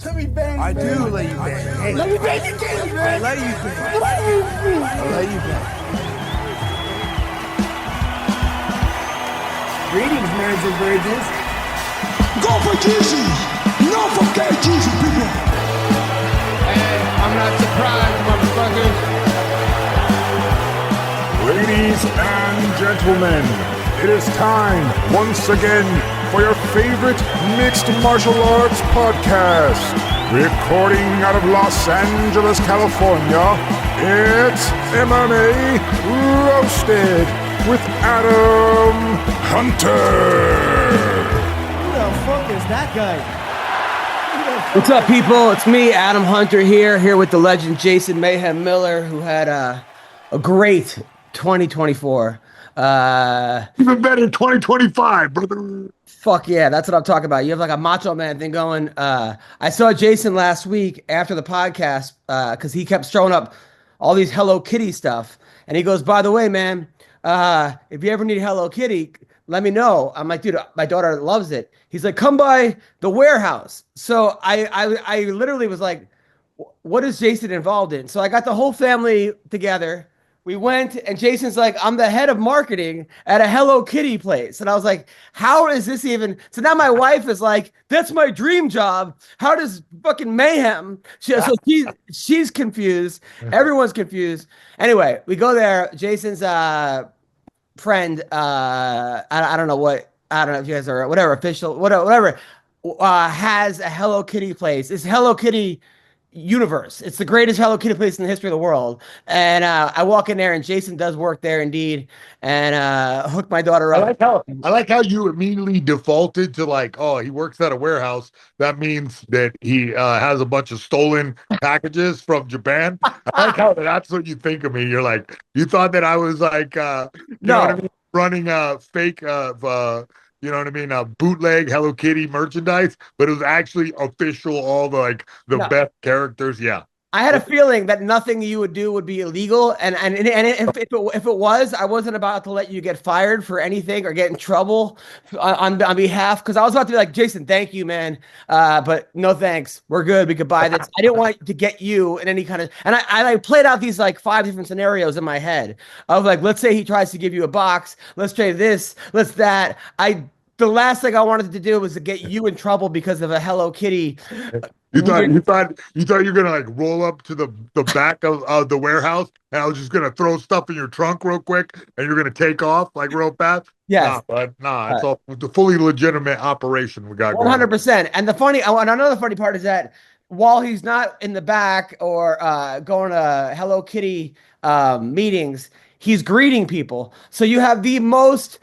Let me bang. I do let you bang. Hey, let me bang you, Jason, man. I let you bang. I let you bang. Greetings, marriage and virgins. Go for Jesus. No forget Jesus, people. Hey, I'm not surprised, motherfuckers. Ladies and gentlemen, it is time once again for your favorite mixed martial arts podcast. Recording out of Los Angeles, California, it's MMA Roasted with Adam Hunter. Who the fuck is that guy? What's up, people? It's me, Adam Hunter, here with the legend Jason Mayhem Miller, who had a great 2024. Even better 2025, brother. Fuck yeah, that's what I'm talking about. You have like a Macho Man thing going. I saw Jason last week after the podcast because he kept throwing up all these Hello Kitty stuff. And he goes, by the way, man, if you ever need Hello Kitty, let me know. I'm like, dude, my daughter loves it. He's like, come by the warehouse. So I literally was like, what is Jason involved in? So I got the whole family together. We went, and Jason's like, I'm the head of marketing at a Hello Kitty place. And I was like, how is this even? So now my wife is like, that's my dream job. How does fucking Mayhem? She's confused. Everyone's confused. Anyway, we go there. Jason's friend, I don't know if you guys are, whatever, official, whatever, has a Hello Kitty place. It's Hello Kitty universe. It's the greatest Hello Kitty place in the history of the world. And I walk in there, and Jason does work there indeed, and hooked my daughter up. I like how you immediately defaulted to like, oh, he works at a warehouse. That means that he has a bunch of stolen packages from Japan. I like how that's what you think of me. You're like, you thought that I was like, know what I mean? Running a fake you know what I mean? Bootleg Hello Kitty merchandise, but it was actually official. All the best characters. Yeah. I had a feeling that nothing you would do would be illegal, and if it was, I wasn't about to let you get fired for anything or get in trouble on behalf, because I was about to be like, Jason, thank you, man, but no thanks, we're good, we could buy this. I didn't want to get you in any kind of, and I played out these like 5 different scenarios in my head. I was like, let's say he tries to give you a box, let's try this, let's that. The last thing I wanted to do was to get you in trouble because of a Hello Kitty. You thought you're gonna like roll up to the back of the warehouse, and I was just gonna throw stuff in your trunk real quick, and you're gonna take off like real fast. Yes, it's all a fully legitimate operation we got. 100%. And another funny part is that while he's not in the back or going to Hello Kitty meetings, he's greeting people. So you have the most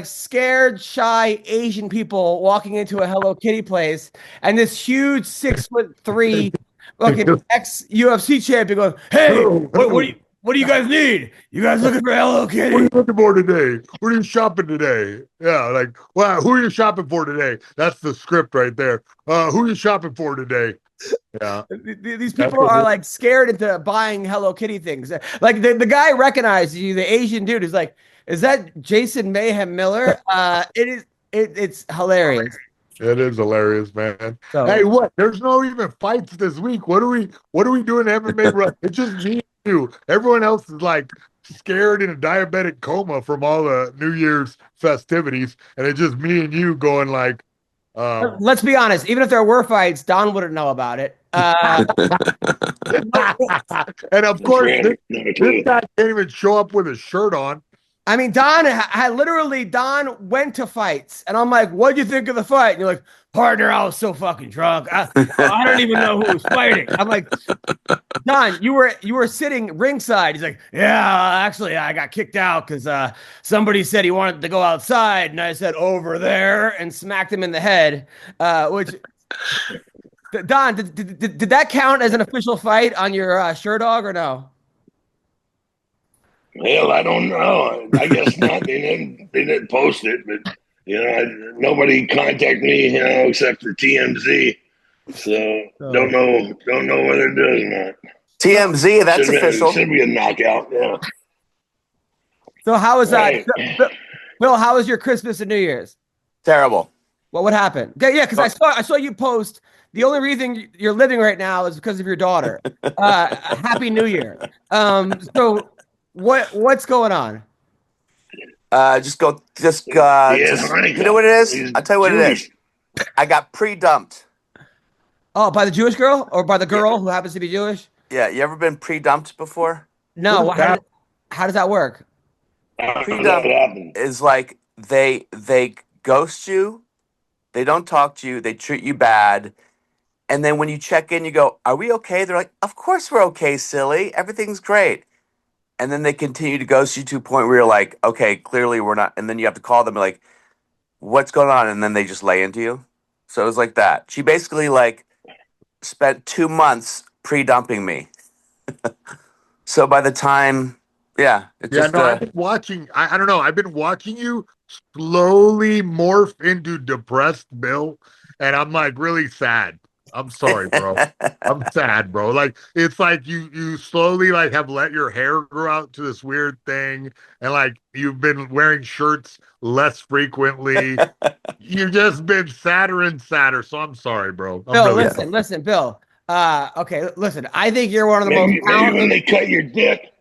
scared, shy Asian people walking into a Hello Kitty place, and this huge 6'3" fucking ex-UFC champion going, "Hey, what do you guys need? You guys looking for Hello Kitty? What are you looking for today? What are you shopping today? Yeah, like, wow, who are you shopping for today? That's the script right there. Who are you shopping for today? Yeah, these people are like scared into buying Hello Kitty things. Like the guy recognizes you, the Asian dude is like, is that Jason Mayhem Miller? It's hilarious. It is hilarious, man. So, hey, what? There's no even fights this week. What are we doing MMA? It's just me and you. Everyone else is like scared in a diabetic coma from all the New Year's festivities, and it's just me and you going like. Let's be honest. Even if there were fights, Don wouldn't know about it. And of course, this guy can't even show up with his shirt on. I mean, Don went to fights, and I'm like, "What'd you think of the fight?" And you're like, "Partner, I was so fucking drunk. I don't even know who was fighting." I'm like, "Don, you were sitting ringside." He's like, "Yeah, actually, I got kicked out because somebody said he wanted to go outside, and I said over there and smacked him in the head." Which, Don, did that count as an official fight on your shirt dog or no? Well, I don't know. I guess not. They didn't post it, but nobody contacted me, except for TMZ. So don't know whether it does or not. TMZ, that's official. Should be a knockout. Yeah. So how was that, Bill? How was your Christmas and New Year's? Terrible. What would happen? Yeah, because I saw you post the only reason you're living right now is because of your daughter. Happy New Year. So what's going on? Just you know what it is? He's I'll tell you what it Jewish. is. I got pre-dumped. Oh, by the Jewish girl or by the girl who happens to be Jewish? Yeah, you ever been pre-dumped before? No. How does that work? Pre-dump is like they ghost you, they don't talk to you, they treat you bad, and then when you check in, you go, "Are we okay?" They're like, "Of course we're okay, silly. Everything's great." And then they continue to ghost you to a point where you're like, "Okay, clearly we're not." And then you have to call them like, "What's going on?" And then they just lay into you. So it was like that. She basically like spent 2 months pre-dumping me. So by the time, I've been watching. I don't know. I've been watching you slowly morph into depressed Bill, and I'm like really sad. I'm sorry, bro. I'm sad, bro. Like it's like you slowly like have let your hair grow out to this weird thing, and like you've been wearing shirts less frequently. You've just been sadder and sadder. So I'm sorry, bro. Bill, listen, Bill. Okay, listen. I think you're one of the most Maybe when they cut your dick,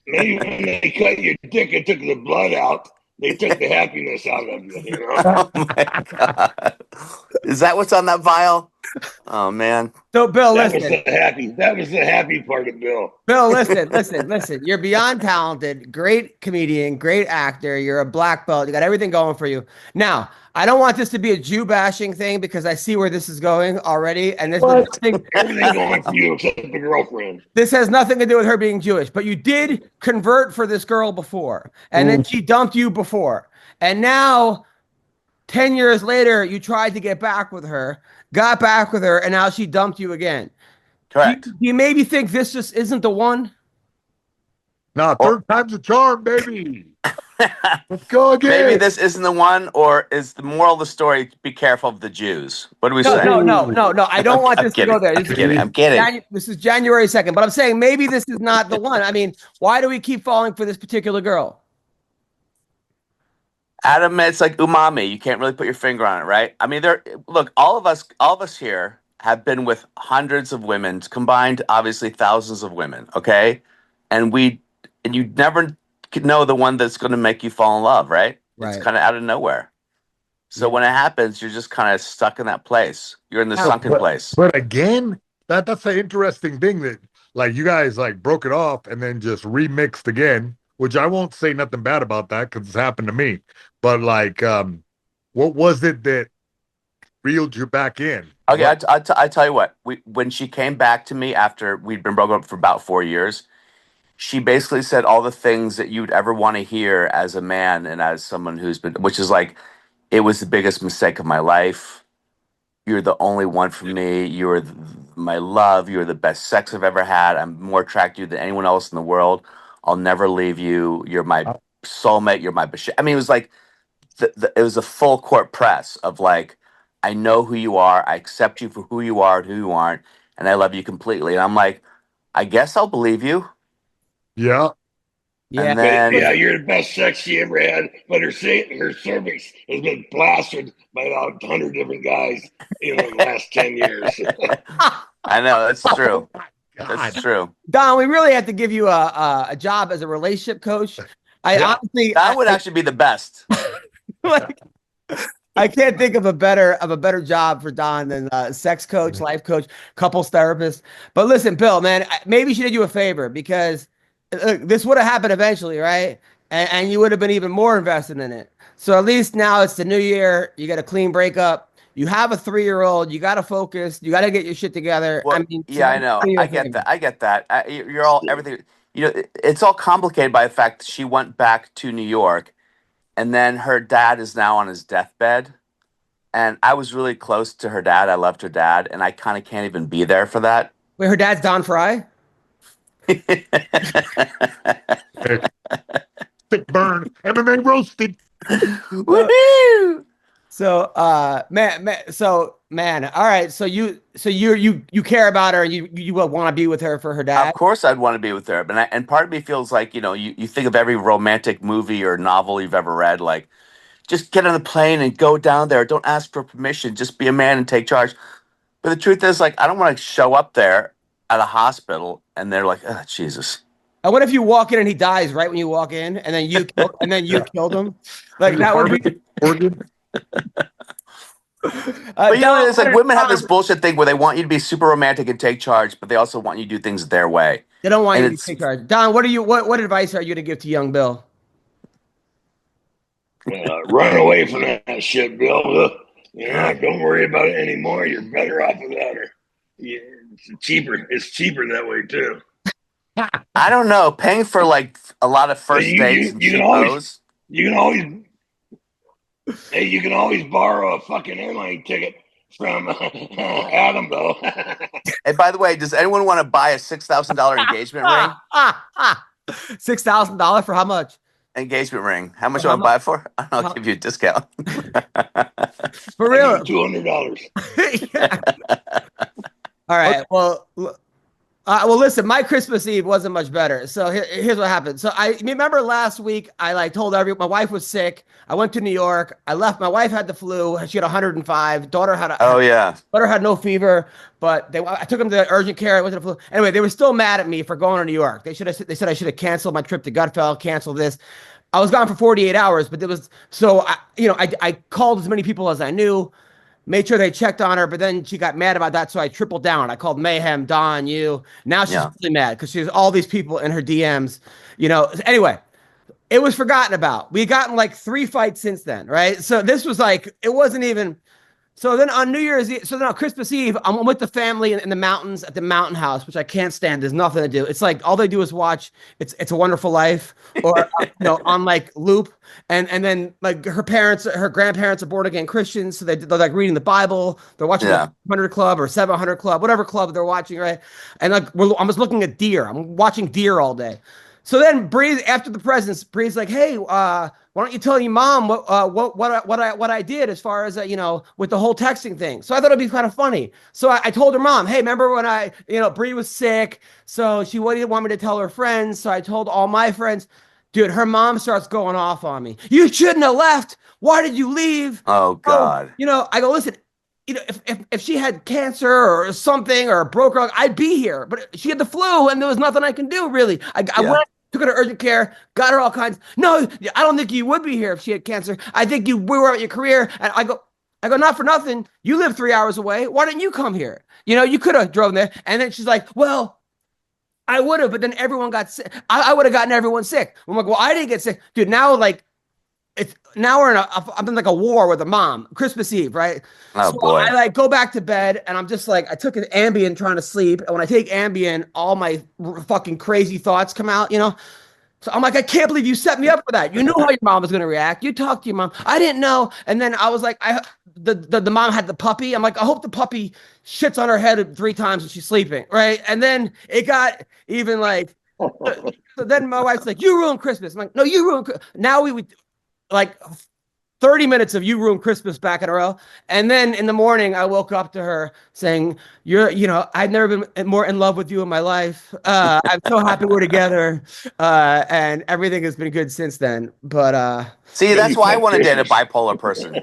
and took the blood out, they took the happiness out of you. You know? Oh my God. Is that what's on that vial? Oh man. So Bill, that listen. That was the happy part of Bill. Bill, listen. You're beyond talented, great comedian, great actor. You're a black belt. You got everything going for you. Now, I don't want this to be a Jew bashing thing because I see where this is going already. And there's everything going for you except the girlfriend. This has nothing to do with her being Jewish, but you did convert for this girl before, and then she dumped you before. And now, 10 years later, you tried to get back with her, got back with her, and now she dumped you again. Correct. Do you maybe think this just isn't the one? No, third time's a charm, baby. Let's go again. Maybe this isn't the one, or is the moral of the story, be careful of the Jews? What do we say? No. I don't want this to go there. I'm kidding. This is January 2nd, but I'm saying maybe this is not the one. I mean, why do we keep falling for this particular girl? Adam, it's like umami. You can't really put your finger on it, right? I mean, look, all of us here have been with hundreds of women, combined, obviously thousands of women, okay? And you never know the one that's going to make you fall in love, right? It's kind of out of nowhere. So when it happens, you're just kind of stuck in that place. You're in the sunken place. But again, that's an interesting thing that like you guys like broke it off and then just remixed again, which I won't say nothing bad about that because it's happened to me. But like, what was it that reeled you back in? Okay, I tell you what. When she came back to me after we'd been broken up for about 4 years, she basically said all the things that you'd ever want to hear as a man and as someone which is like, it was the biggest mistake of my life. You're the only one for me. You're my love. You're the best sex I've ever had. I'm more attracted to you than anyone else in the world. I'll never leave you. You're my soulmate. You're my bashir. I mean, it was like, it was a full court press of like, I know who you are. I accept you for who you are and who you aren't. And I love you completely. And I'm like, I guess I'll believe you. Yeah. And then, you're the best sex she ever had, but her cervix has been plastered by about 100 different guys in the last 10 years. I know, that's true. That's true. Don, we really have to give you a job as a relationship coach. Honestly, that would actually be the best. Like, I can't think of a better job for Don than sex coach, life coach, couples therapist. But listen, Bill, man, maybe she did you a favor because this would have happened eventually, right? And you would have been even more invested in it. So at least now it's the new year. You got a clean breakup. You have a 3-year-old. You got to focus. You got to get your shit together. Well, I mean, I know. I get that. You're all everything. You know, it's all complicated by the fact that she went back to New York, and then her dad is now on his deathbed. And I was really close to her dad. I loved her dad, and I kind of can't even be there for that. Wait, her dad's Don Frye? Thick burn. MMA roasted. Woohoo! So, man, all right. So you care about her, and you will want to be with her for her dad. Of course, I'd want to be with her, and part of me feels like you think of every romantic movie or novel you've ever read, like just get on the plane and go down there. Don't ask for permission. Just be a man and take charge. But the truth is, like, I don't want to show up there at a hospital and they're like, oh, Jesus. And what if you walk in and he dies right when you walk in, and then you killed him? Like that would be. But you know, it's like women have this bullshit thing where they want you to be super romantic and take charge, but they also want you to do things their way. They don't want you to take charge. Don, what advice are you to give to young Bill? Run away from that shit, Bill. Don't worry about it anymore. You're better off without her. Yeah, it's cheaper that way too. I don't know. Paying for like a lot of first dates and you can always borrow a fucking airline ticket from Adam, though. And by the way, does anyone want to buy a $6,000 engagement ring? $6,000 for how much? Engagement ring. How much do I buy it for? I'll give you a discount. For real? $200. All right. Well, listen, my Christmas Eve wasn't much better. So here's what happened. So I remember last week, I told everyone my wife was sick. I went to New York. I left. My wife had the flu. She had 105. Daughter had daughter had no fever, but I took them to urgent care. I went to the flu. Anyway, they were still mad at me for going to New York. They said I should have canceled my trip to Gutfeld, canceled this. I was gone for 48 hours, but I called as many people as I knew. Made sure they checked on her, but then she got mad about that, so I tripled down. I called Mayhem, Don, you. Now she's really mad because she has all these people in her DMs. Anyway, it was forgotten about. We had gotten like 3 fights since then, right? So this was like, it wasn't even. So then on New Year's Eve, so then on Christmas Eve, I'm with the family in the mountains at the mountain house, which I can't stand. There's nothing to do. It's like all they do is watch It's a Wonderful Life or on like loop. And then like her grandparents are born again Christians. So they're like reading the Bible. They're watching the 100 Club or 700 Club, whatever club they're watching, right? And like I'm just looking at deer. I'm watching deer all day. So then Bree, after the presents, Bree's like, hey, why don't you tell your mom what I did as far as with the whole texting thing? So I thought it'd be kind of funny. So I told her mom, hey, remember when Bree was sick, so she didn't want me to tell her friends. So I told all my friends. Dude, her mom starts going off on me. You shouldn't have left. Why did you leave? Oh God. I go, listen. If she had cancer or something or broke her, I'd be here. But she had the flu, and there was nothing I can do really. I went. Took her to urgent care, got her all kinds. No, I don't think you would be here if she had cancer. I think you were at your career. And I go, not for nothing. You live 3 hours away. Why didn't you come here? You could have driven there. And then she's like, well, I would have, but then everyone got sick. I would have gotten everyone sick. I'm like, well, I didn't get sick. Dude, now we're I'm in like a war with a mom. Christmas Eve, right? Oh, boy. I go back to bed and I'm just like, I took an Ambien trying to sleep. And when I take Ambien, all my fucking crazy thoughts come out, So I'm like, I can't believe you set me up for that. You knew how your mom was going to react. You talked to your mom. I didn't know. And then I was like, the mom had the puppy. I'm like, I hope the puppy shits on her head 3 times when she's sleeping, right? And then it got even like, so then my wife's like, you ruined Christmas. I'm like, no, you ruined. Now we like 30 minutes of you ruined Christmas back in a row. And then in the morning, I woke up to her saying, I've never been more in love with you in my life. I'm so happy we're together. And everything has been good since then. But see, that's why I want to date a bipolar person.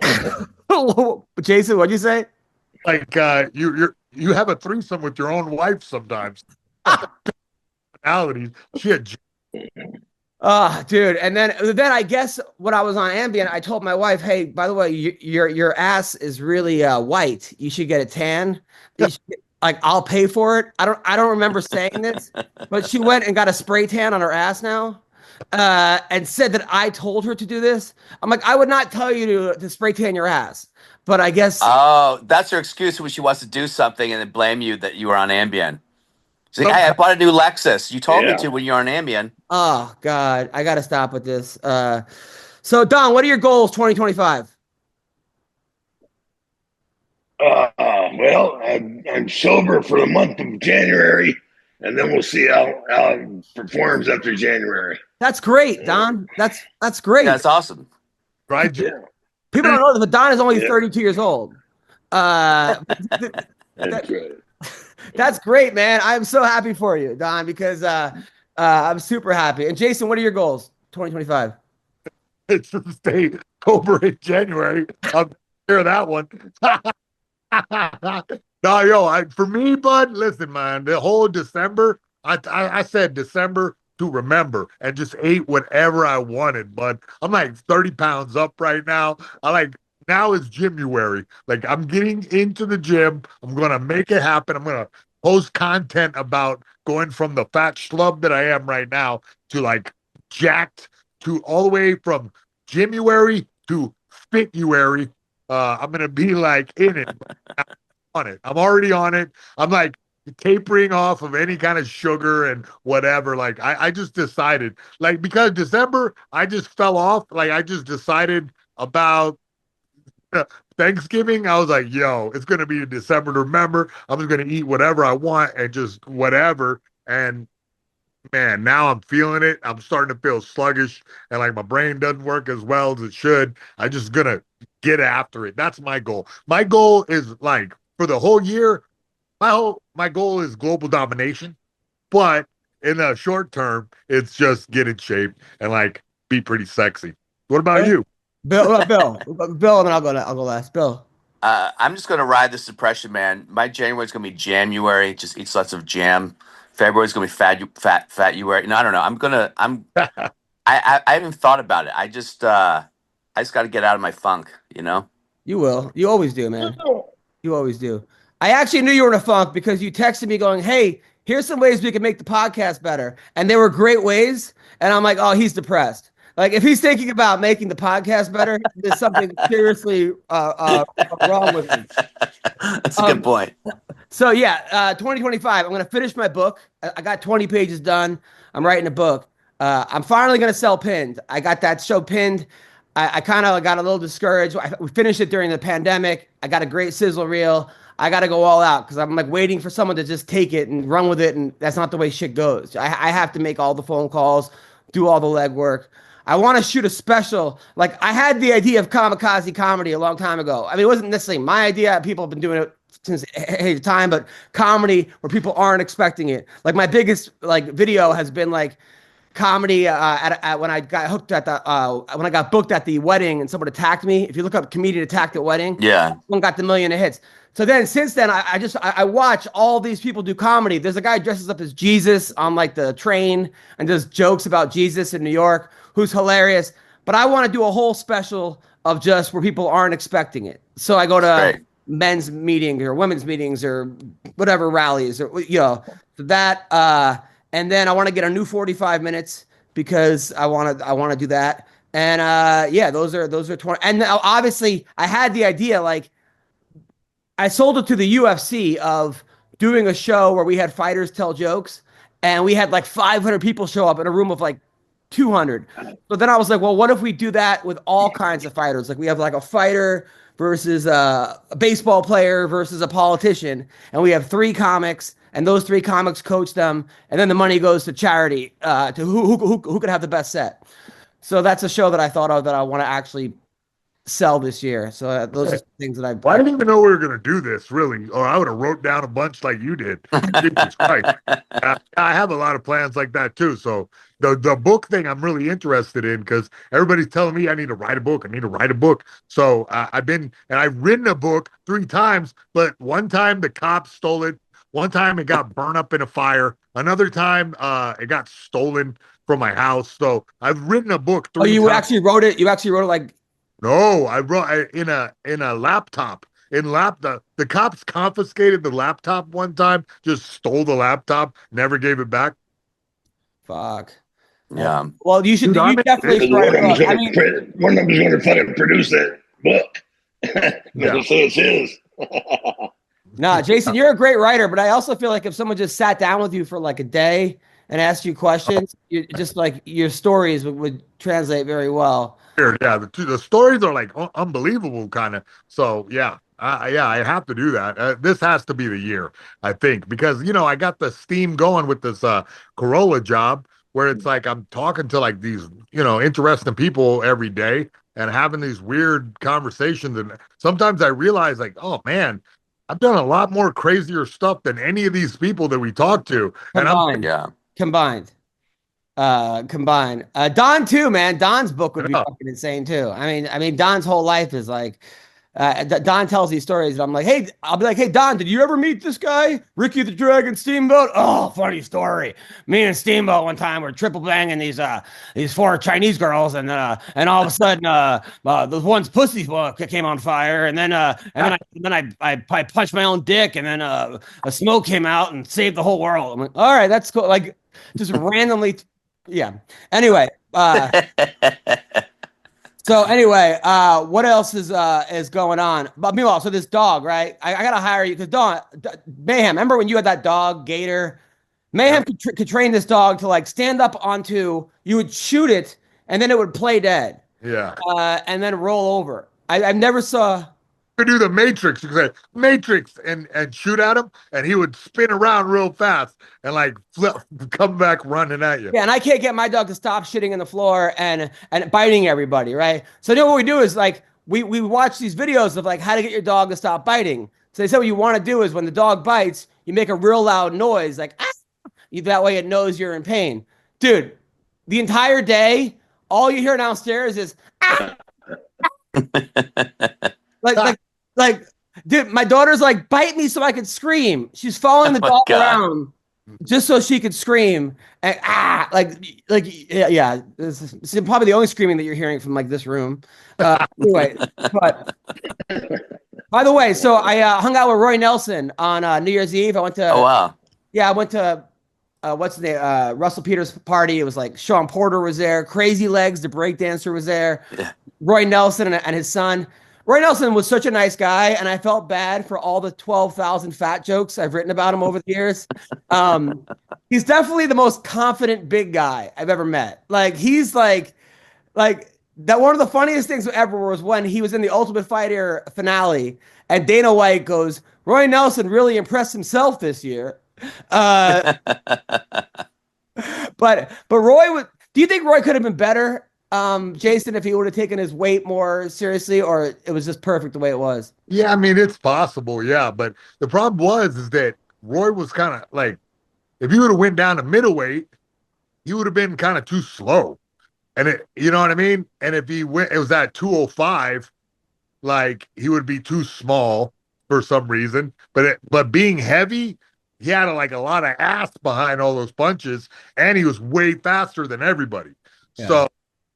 Jason, what'd you say? Like you have a threesome with your own wife sometimes. She had. Dude. And then I guess when I was on Ambien, I told my wife, hey, by the way, your ass is really white. You should get a tan. I'll pay for it. I don't remember saying this, but she went and got a spray tan on her ass now. And said that I told her to do this. I'm like, I would not tell you to spray tan your ass, but I guess. Oh, that's her excuse when she wants to do something and then blame you that you were on Ambien. She's like, hey, I bought a new Lexus. You told me to when you were on Ambien. Oh, God. I got to stop with this. So, Don, what are your goals 2025? Well, I'm sober for the month of January, and then we'll see how it performs after January. That's great, Don. That's great. That's awesome. Right? Yeah. People don't know that, but Don is only 32 years old. That's right. That's great, man. I'm so happy for you, Don, because I'm super happy. And Jason, what are your goals 2025? It's to stay sober in January. I'll hear that one. No, for me, bud, listen, man, the whole December, I said December to remember and just ate whatever I wanted, bud. I'm like 30 pounds up right now. Now it's Gymuary. Like, I'm getting into the gym. I'm going to make it happen. I'm going to post content about going from the fat schlub that I am right now to like jacked to all the way from Gymuary to Fituary. I'm going to be like in it. On it. I'm already on it. I'm like tapering off of any kind of sugar and whatever. Like I just decided, like, because December I just fell off. Like I just decided about Thanksgiving. I was like, yo, it's gonna be in December to remember. I'm just gonna eat whatever I want and just whatever. And man, now I'm feeling it. I'm starting to feel sluggish and like my brain doesn't work as well as it should. I'm just gonna get after it. That's my goal. My goal is like for the whole year, my goal is global domination. But in the short term, it's just get in shape and like be pretty sexy. What about you? Bill, and then I'll go last. Bill. I'm just gonna ride the suppression, man. My January's gonna be January. Just eat lots of jam. February's gonna be fat Fatuary. No, I don't know. I haven't thought about it. I just got to get out of my funk. You know. You will. You always do, man. You always do. I actually knew you were in a funk because you texted me going, "Hey, here's some ways we can make the podcast better," and they were great ways. And I'm like, "Oh, he's depressed." Like, if he's thinking about making the podcast better, there's something seriously wrong with him. That's a good point. So, 2025, I'm going to finish my book. I got 20 pages done. I'm writing a book. I'm finally going to sell Pinned. I got that show Pinned. I kind of got a little discouraged. We finished it during the pandemic. I got a great sizzle reel. I got to go all out because I'm like waiting for someone to just take it and run with it. And that's not the way shit goes. I have to make all the phone calls, do all the legwork. I want to shoot a special. Like, I had the idea of kamikaze comedy a long time ago. I mean, it wasn't necessarily my idea. People have been doing it since age of time, but comedy where people aren't expecting it. Like, my biggest like video has been like comedy when I got hooked at the when I got booked at the wedding and someone attacked me. If you look up comedian attacked at wedding, one got the million of hits. So then since then, I watch all these people do comedy. There's a guy dresses up as Jesus on like the train and does jokes about Jesus in New York, who's hilarious. But I want to do a whole special of just where people aren't expecting it. So I go to men's meetings or women's meetings or whatever rallies or that. And then I want to get a new 45 minutes because I want to do that. And those are 20. And obviously I had the idea, like, I sold it to the UFC of doing a show where we had fighters tell jokes, and we had like 500 people show up in a room of like 200. So then I was like, well, what if we do that with all kinds of fighters? Like, we have like a fighter versus a baseball player versus a politician, and we have 3 comics, and those 3 comics coach them, and then the money goes to charity, to who could have the best set. So that's a show that I thought of that I want to actually sell this year. So those are things that I didn't even know we were going to do this, really, or I would have wrote down a bunch like you did. Jesus Christ. I have a lot of plans like that too. So the book thing I'm really interested in because everybody's telling me I need to write a book. So I've written a book 3 times, but one time the cops stole it. One time it got burned up in a fire. Another time it got stolen from my house. So I've written a book 3 times. You actually wrote it? You actually wrote it like... No, I wrote in a laptop. The cops confiscated the laptop one time, just stole the laptop, never gave it back. Fuck. Yeah. Well, you should. You definitely. One of them's going to fucking produce that book. Never say it's his. Nah, Jason, you're a great writer, but I also feel like if someone just sat down with you for like a day and asked you questions, just like your stories would translate very well. Yeah, the stories are like unbelievable, kind of. So I have to do that. This has to be the year, I think, because I got the steam going with this Corolla job, where it's like I'm talking to like these interesting people every day and having these weird conversations, and sometimes I realize like, oh man, I've done a lot more crazier stuff than any of these people that we talk to, Combined. Don too, man. Don's book would be fucking insane too. I mean, Don's whole life is like, Don tells these stories, and I'm like, hey, I'll be like, hey, Don, did you ever meet this guy, Ricky the Dragon Steamboat? Oh, funny story. Me and Steamboat one time were triple banging these 4 Chinese girls, and all of a sudden, the one's pussy came on fire, and then I punched my own dick, and then a smoke came out and saved the whole world. I'm like, all right, that's cool. Like, just randomly, yeah. Anyway. So anyway, what else is going on? But meanwhile, so this dog, right? I gotta hire you because Mayhem. Remember when you had that dog, Gator? Mayhem could train this dog to like stand up onto. You would shoot it, and then it would play dead. Yeah. And then roll over. I never saw. Could do the Matrix. You could say Matrix and shoot at him, and he would spin around real fast and like come back running at you. Yeah, and I can't get my dog to stop shitting on the floor and biting everybody, right? So what we do is like we watch these videos of like how to get your dog to stop biting. So they said what you want to do is when the dog bites, you make a real loud noise, like ah! That way it knows you're in pain. Dude, the entire day, all you hear downstairs is ah! like, dude, my daughter's like, bite me so I could scream. She's following the dog around just so she could scream. And yeah. This is probably the only screaming that you're hearing from like this room. Anyway, but by the way, so I hung out with Roy Nelson on New Year's Eve. I went to. Oh wow. Yeah, I went to. What's the name? Russell Peters' party. It was like Sean Porter was there. Crazy Legs, the breakdancer, was there. Yeah. Roy Nelson and his son. Roy Nelson was such a nice guy, and I felt bad for all the 12,000 fat jokes I've written about him over the years. He's definitely the most confident big guy I've ever met. Like, he's like that. One of the funniest things ever was when he was in the Ultimate Fighter finale, and Dana White goes, Roy Nelson really impressed himself this year. But Roy would. Do you think Roy could have been better? Jason, if he would have taken his weight more seriously, or it was just perfect the way it was? Yeah, I mean, it's possible, yeah. But the problem is that Roy was kind of like, if he would have went down to middleweight, he would have been kind of too slow. And you know what I mean? And if it was at 205, like he would be too small for some reason. But being heavy, he had like a lot of ass behind all those punches, and he was way faster than everybody. Yeah. So,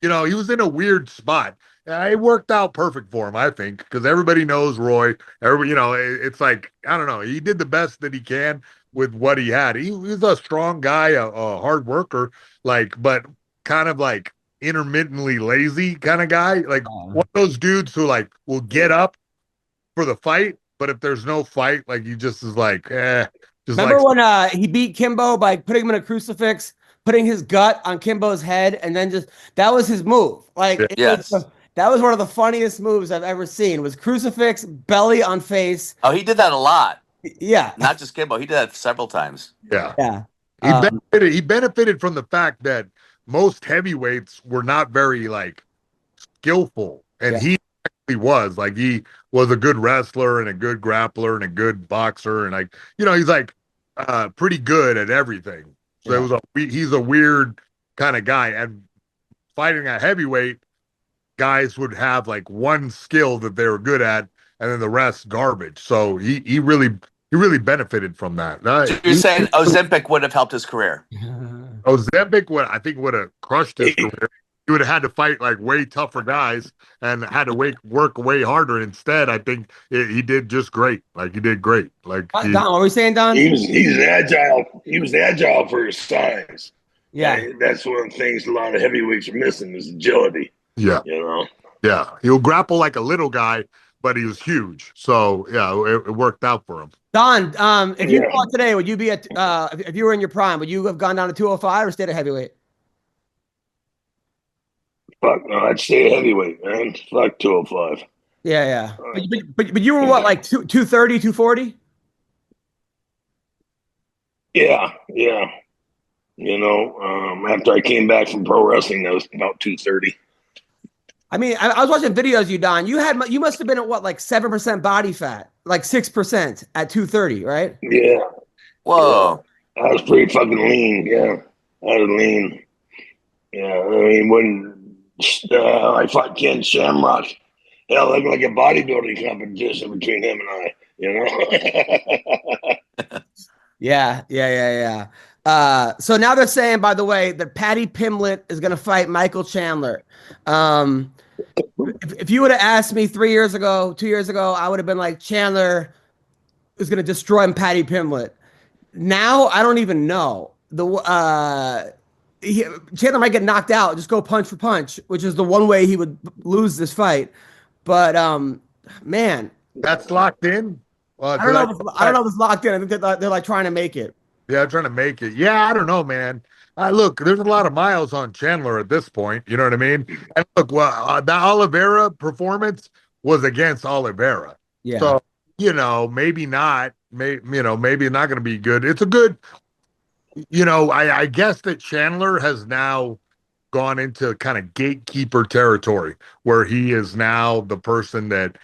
you know, he was in a weird spot. It worked out perfect for him, I think, because everybody knows Roy. Everybody, you know, it's like, I don't know. He did the best that he can with what he had. He was a strong guy, a hard worker, like, but kind of like intermittently lazy kind of guy. Like one of those dudes who like will get up for the fight, but if there's no fight, like he just is like, Just remember when he beat Kimbo by putting him in a crucifix, putting his gut on Kimbo's head, and then that was his move. Like, yes. That was one of the funniest moves I've ever seen, was crucifix, belly on face. Oh, he did that a lot. Yeah. Not just Kimbo. He did that several times. Yeah. Yeah. He benefited from the fact that most heavyweights were not very, like, skillful. And he actually was. Like, he was a good wrestler and a good grappler and a good boxer. And, like, you know, he's, like, pretty good at everything. So he's a weird kind of guy. And fighting at heavyweight, guys would have like one skill that they were good at, and then the rest garbage. So he really benefited from that. So you're saying Ozempic would have helped his career? Ozempic would have crushed his career. He would have had to fight like way tougher guys and had to work way harder. Instead, I think he did just great. Like he did great. Like Don, what were we saying, Don? He's agile. He was agile for his size. Yeah, and that's one of the things a lot of heavyweights are missing is agility. Yeah, you know. Yeah, he'll grapple like a little guy, but he was huge. So yeah, it worked out for him. Don, if you fought today, would you be at if you were in your prime, would you have gone down to 205 or stayed at heavyweight? Fuck no, I'd stay at heavyweight, man. Fuck 205. Yeah. But you were what, like 230, 240? Yeah. You know, after I came back from pro wrestling, that was about 230. I mean, I was watching videos, Don. You must have been at what, like 7% body fat, like 6% at 230, right? Yeah. Whoa. Yeah. I was pretty fucking lean. Yeah, I was lean. Yeah, I mean, when I fought Ken Shamrock hell, looked like a bodybuilding competition between him and I. Yeah. So now they're saying, by the way, that Patty Pimblett is going to fight Michael Chandler. If you would have asked me 3 years ago, 2 years ago, I would have been like, Chandler is going to destroy Patty Pimblett. Now I don't even know. Chandler might get knocked out, just go punch for punch, which is the one way he would lose this fight. But man, that's locked in. I don't know if it's locked in. I think they're like trying to make it. Yeah, trying to make it. Yeah, I don't know, man. Look, there's a lot of miles on Chandler at this point. You know what I mean? And look, the Oliveira performance was against Oliveira. Yeah. So, maybe not. Maybe not going to be good. It's a good, I guess that Chandler has now gone into kind of gatekeeper territory where he is now the person that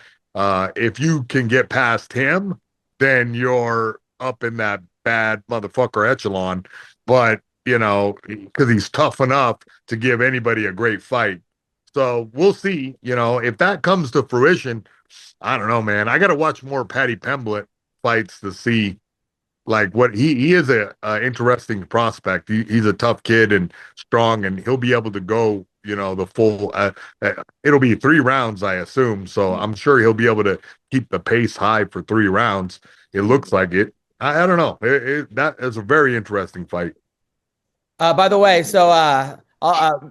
if you can get past him, then you're up in that bad motherfucker echelon. But, because he's tough enough to give anybody a great fight. So we'll see, if that comes to fruition. I don't know, man. I got to watch more Patty Pimblett fights to see like what he is a interesting prospect. He's a tough kid and strong, and he'll be able to go, the full, it'll be 3 rounds, I assume. So I'm sure he'll be able to keep the pace high for 3 rounds. It looks like it. I don't know. That is a very interesting fight. By the way, so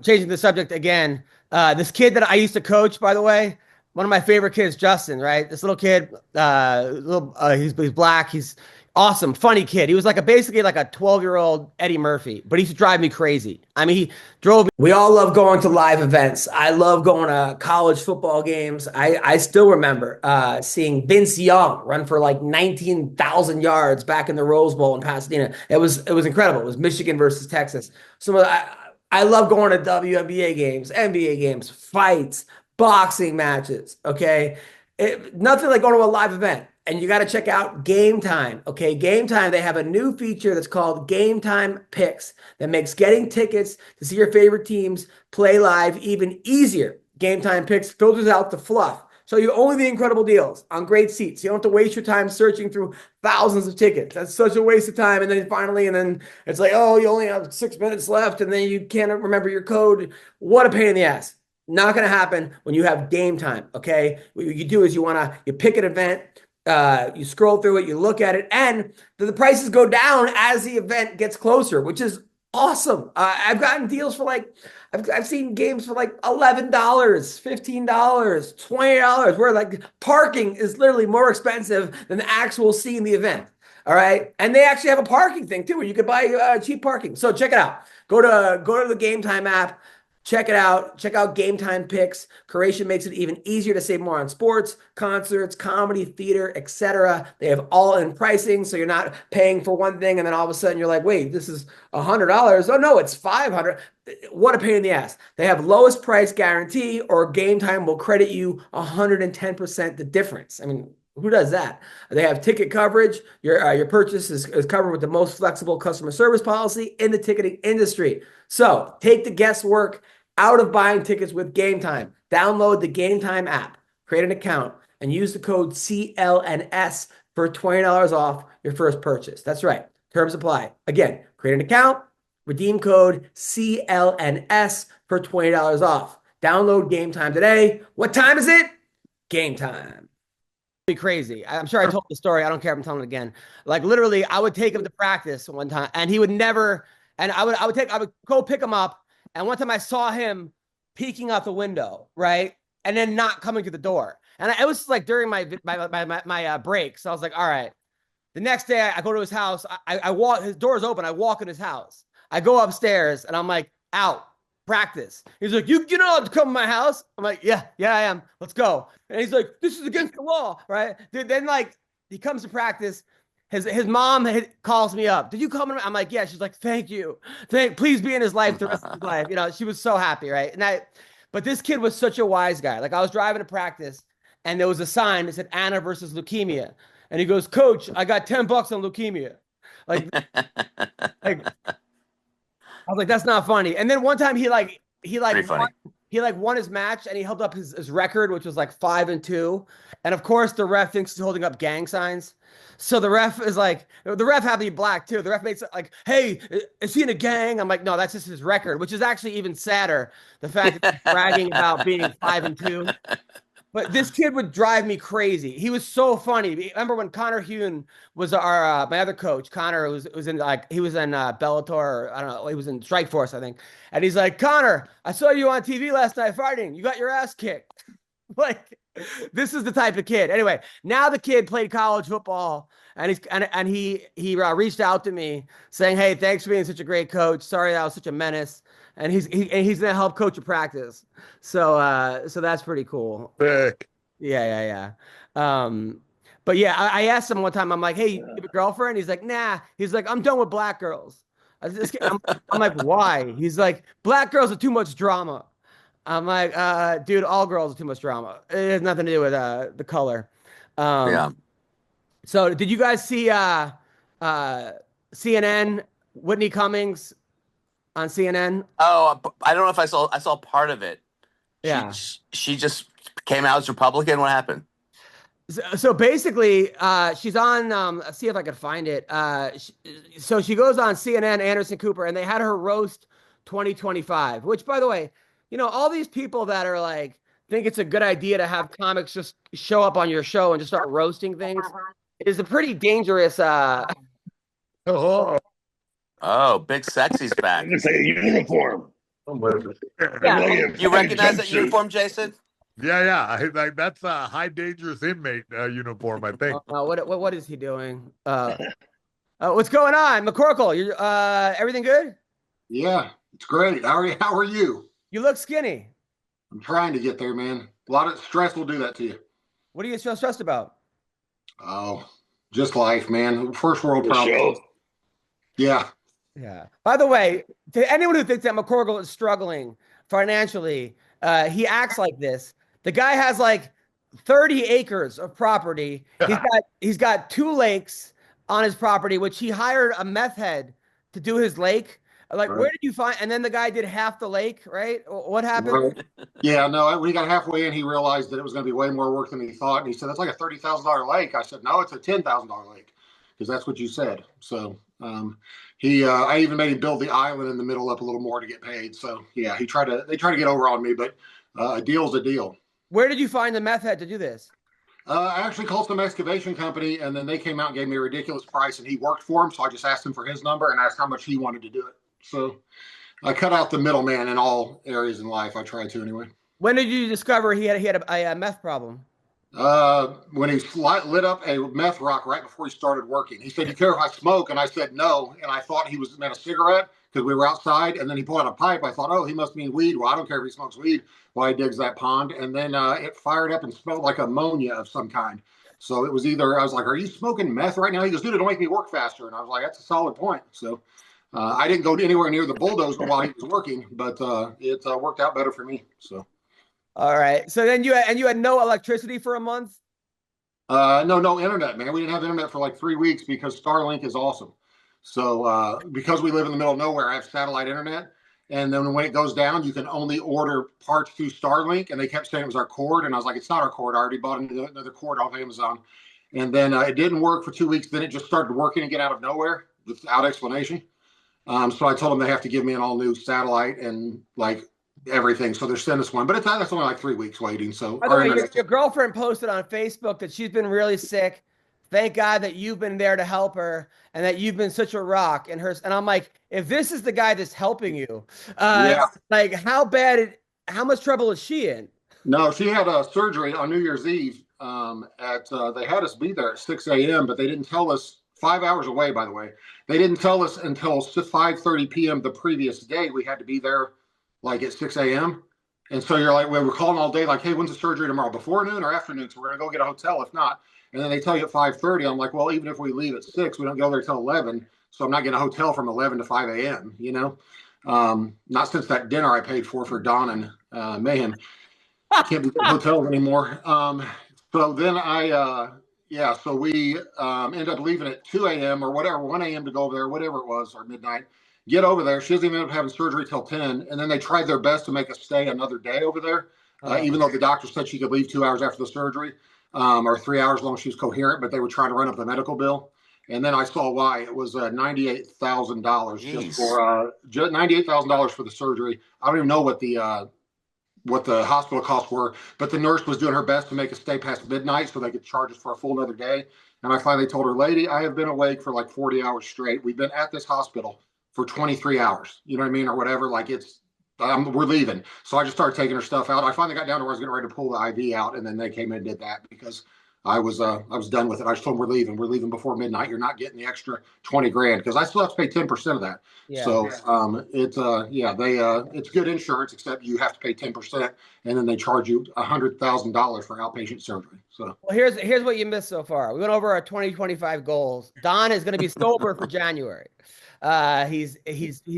changing the subject again, this kid that I used to coach, by the way, one of my favorite kids, Justin, right? This little kid, he's black. He's awesome, funny kid. He was basically like a 12-year-old Eddie Murphy, but he used to drive me crazy. I mean, he drove me. We all love going to live events. I love going to college football games. I still remember seeing Vince Young run for like 19,000 yards back in the Rose Bowl in Pasadena. It was incredible. It was Michigan versus Texas. So I love going to WNBA games, NBA games, fights, boxing matches. Okay, nothing like going to a live event. And you got to check out Game Time. Okay, Game Time, they have a new feature that's called Game Time Picks that makes getting tickets to see your favorite teams play live even easier. Game Time Picks filters out the fluff. So you only the incredible deals on great seats. You don't have to waste your time searching through thousands of tickets. That's such a waste of time. And then it's like, oh, you only have 6 minutes left, and then you can't remember your code. What a pain in the ass. Not going to happen when you have Game Time, okay? What you do is you pick an event, you scroll through it, you look at it, and the prices go down as the event gets closer, which is awesome. I've gotten deals for I've seen games for like $11, $15, $20, where like parking is literally more expensive than the actual seeing the event. All right. And they actually have a parking thing too, where you could buy cheap parking. So check it out. Go to the Game Time app. Check it out. Check out Game Time Picks. Curation makes it even easier to save more on sports, concerts, comedy, theater, etc. They have all-in pricing, so you're not paying for one thing and then all of a sudden you're like, wait, this is $100. Oh no, it's $500. What a pain in the ass. They have lowest price guarantee, or Game Time will credit you 110% the difference. I mean, who does that? They have ticket coverage. Your purchase is covered with the most flexible customer service policy in the ticketing industry. So take the guesswork out of buying tickets with Game Time. Download the Game Time app, create an account, and use the code CLNS for $20 off your first purchase. That's right. Terms apply. Again, create an account, redeem code CLNS for $20 off. Download Game Time today. What time is it? Game time. Be crazy. I'm sure I told the story. I don't care if I'm telling it again. Like literally, I would take him to practice one time, and he would never. And I would go pick him up. And one time I saw him peeking out the window, right? And then not coming to the door. And it was like during my break. So I was like, all right. The next day I go to his house. I walk, his door is open. I walk in his house. I go upstairs and I'm like, out, practice. He's like, you know how to come to my house? I'm like, yeah, I am. Let's go. And he's like, this is against the law, right? Then like he comes to practice. His mom calls me up. Did you come? I'm like, yeah. She's like, thank you. Please be in his life the rest of his life. She was so happy, right? But this kid was such a wise guy. Like I was driving to practice, and there was a sign that said Anna versus leukemia, and he goes, Coach, I got $10 on leukemia. Like I was like, that's not funny. And then one time he funny. he like won his match and he held up his record, which was like 5-2. And of course, the ref thinks he's holding up gang signs. So the ref is like, the ref happened to be black too. The ref makes it like, hey, is he in a gang? I'm like, no, that's just his record, which is actually even sadder. The fact that he's bragging about being 5-2. But this kid would drive me crazy. He was so funny. Remember when Connor Hune was our my other coach? Connor was in like he was in Bellator, or I don't know, he was in Strikeforce, I think. And he's like, Connor, I saw you on TV last night fighting. You got your ass kicked. Like, this is the type of kid. Anyway, now the kid played college football, and he reached out to me saying, "Hey, thanks for being such a great coach. Sorry that I was such a menace." And he's gonna help coach a practice. So that's pretty cool. Sick. Yeah. But yeah, I asked him one time. I'm like, "Hey, you have a girlfriend?" He's like, "Nah." He's like, "I'm done with black girls." I'm like, "Why?" He's like, "Black girls are too much drama." I'm like, "Dude, all girls are too much drama. It has nothing to do with the color." Yeah. So did you guys see CNN, Whitney Cummings on CNN? Oh, I don't know if I saw part of it. Yeah. She just came out as Republican. What happened? So basically, she's on. Let's see if I can find it. So she goes on CNN, Anderson Cooper, and they had her roast 2025. Which, by the way, all these people that are like think it's a good idea to have comics just show up on your show and just start roasting things is a pretty dangerous. Oh, Big Sexy's back. It's like a uniform. Yeah. You recognize that uniform, Jason? Yeah. Like that's a high dangerous inmate uniform, I think. What is he doing? What's going on, McCorkle? You everything good? Yeah, it's great. How are you? You look skinny. I'm trying to get there, man. A lot of stress will do that to you. What are you so stressed about? Oh, just life, man. First world The problems. show. Yeah. Yeah. By the way, to anyone who thinks that McCorkle is struggling financially, he acts like this. The guy has like 30 acres of property. He's got 2 lakes on his property, which he hired a meth head to do his lake. Like, Right. where did you find? And then the guy did half the lake, right? What happened? Right. Yeah, no, when he got halfway in, he realized that it was going to be way more work than he thought. And he said, that's like a $30,000 lake. I said, no, it's a $10,000 lake because that's what you said. So I even made him build the island in the middle up a little more to get paid. So yeah, they tried to get over on me, but a deal's a deal. Where did you find the meth head to do this? I actually called some excavation company, and then they came out and gave me a ridiculous price, and he worked for him. So I just asked him for his number and asked how much he wanted to do it. So I cut out the middleman in all areas in life. I tried to anyway. When did you discover he had a meth problem? When he lit up a meth rock right before he started working. He said, "You care if I smoke?" And I said, "No." And I thought he meant a cigarette because we were outside. And then he pulled out a pipe. I thought, oh, he must mean weed. Well, I don't care if he smokes weed while he digs that pond. And then it fired up and smelled like ammonia of some kind. So it was either, I was like, "Are you smoking meth right now?" He goes, "Dude, it'll make me work faster." And I was like, "That's a solid point." So I didn't go anywhere near the bulldozer while he was working, but it worked out better for me. So. All right. So then you had no electricity for a month? No internet, man. We didn't have internet for like 3 weeks because Starlink is awesome. So because we live in the middle of nowhere, I have satellite internet. And then when it goes down, you can only order parts through Starlink. And they kept saying it was our cord. And I was like, it's not our cord. I already bought another cord off Amazon. And then it didn't work for 2 weeks. Then it just started working again out of nowhere without explanation. So I told them they have to give me an all new satellite and like everything. So they're sending us one, but that's only like 3 weeks waiting. So by the way, your girlfriend posted on Facebook that she's been really sick. Thank God that you've been there to help her and that you've been such a rock in her. And I'm like, if this is the guy that's helping you, like how much trouble is she in? No, she had a surgery on New Year's Eve. They had us be there at 6 a.m., but they didn't tell us 5 hours away, by the way. They didn't tell us until 5:30 p.m. the previous day we had to be there like at 6 a.m. And so you're like, we were calling all day like, hey, when's the surgery tomorrow? Before noon or afternoon? So we're going to go get a hotel if not. And then they tell you at 5:30. I'm like, well, even if we leave at 6, we don't go there till 11. So I'm not getting a hotel from 11 to 5 a.m., not since that dinner I paid for Don and Mayhem. Can't be getting hotels anymore. So then so we ended up leaving at 2 a.m. or whatever, 1 a.m. to go over there, whatever it was, or midnight. get over there. She doesn't even end up having surgery till 10. And then they tried their best to make us stay another day over there, even though the doctor said she could leave 2 hours after the surgery, or 3 hours as long as she was coherent, but they were trying to run up the medical bill. And then I saw why. It was $98,000 just for $98,000 for the surgery. I don't even know what the hospital costs were, but the nurse was doing her best to make us stay past midnight so they could charge us for a full another day. And I finally told her, lady, I have been awake for like 40 hours straight. We've been at this hospital for 23 hours, you know what I mean? Or whatever. Like we're leaving. So I just started taking her stuff out. I finally got down to where I was getting ready to pull the IV out. And then they came in and did that because I was done with it. I just told them we're leaving. We're leaving before midnight. You're not getting the extra 20 grand because I still have to pay 10% of that. Yeah. So it's good insurance, except you have to pay 10%, and then they charge you $100,000 for outpatient surgery. So here's what you missed so far. We went over our 2025 goals. Don is going to be sober for January. He's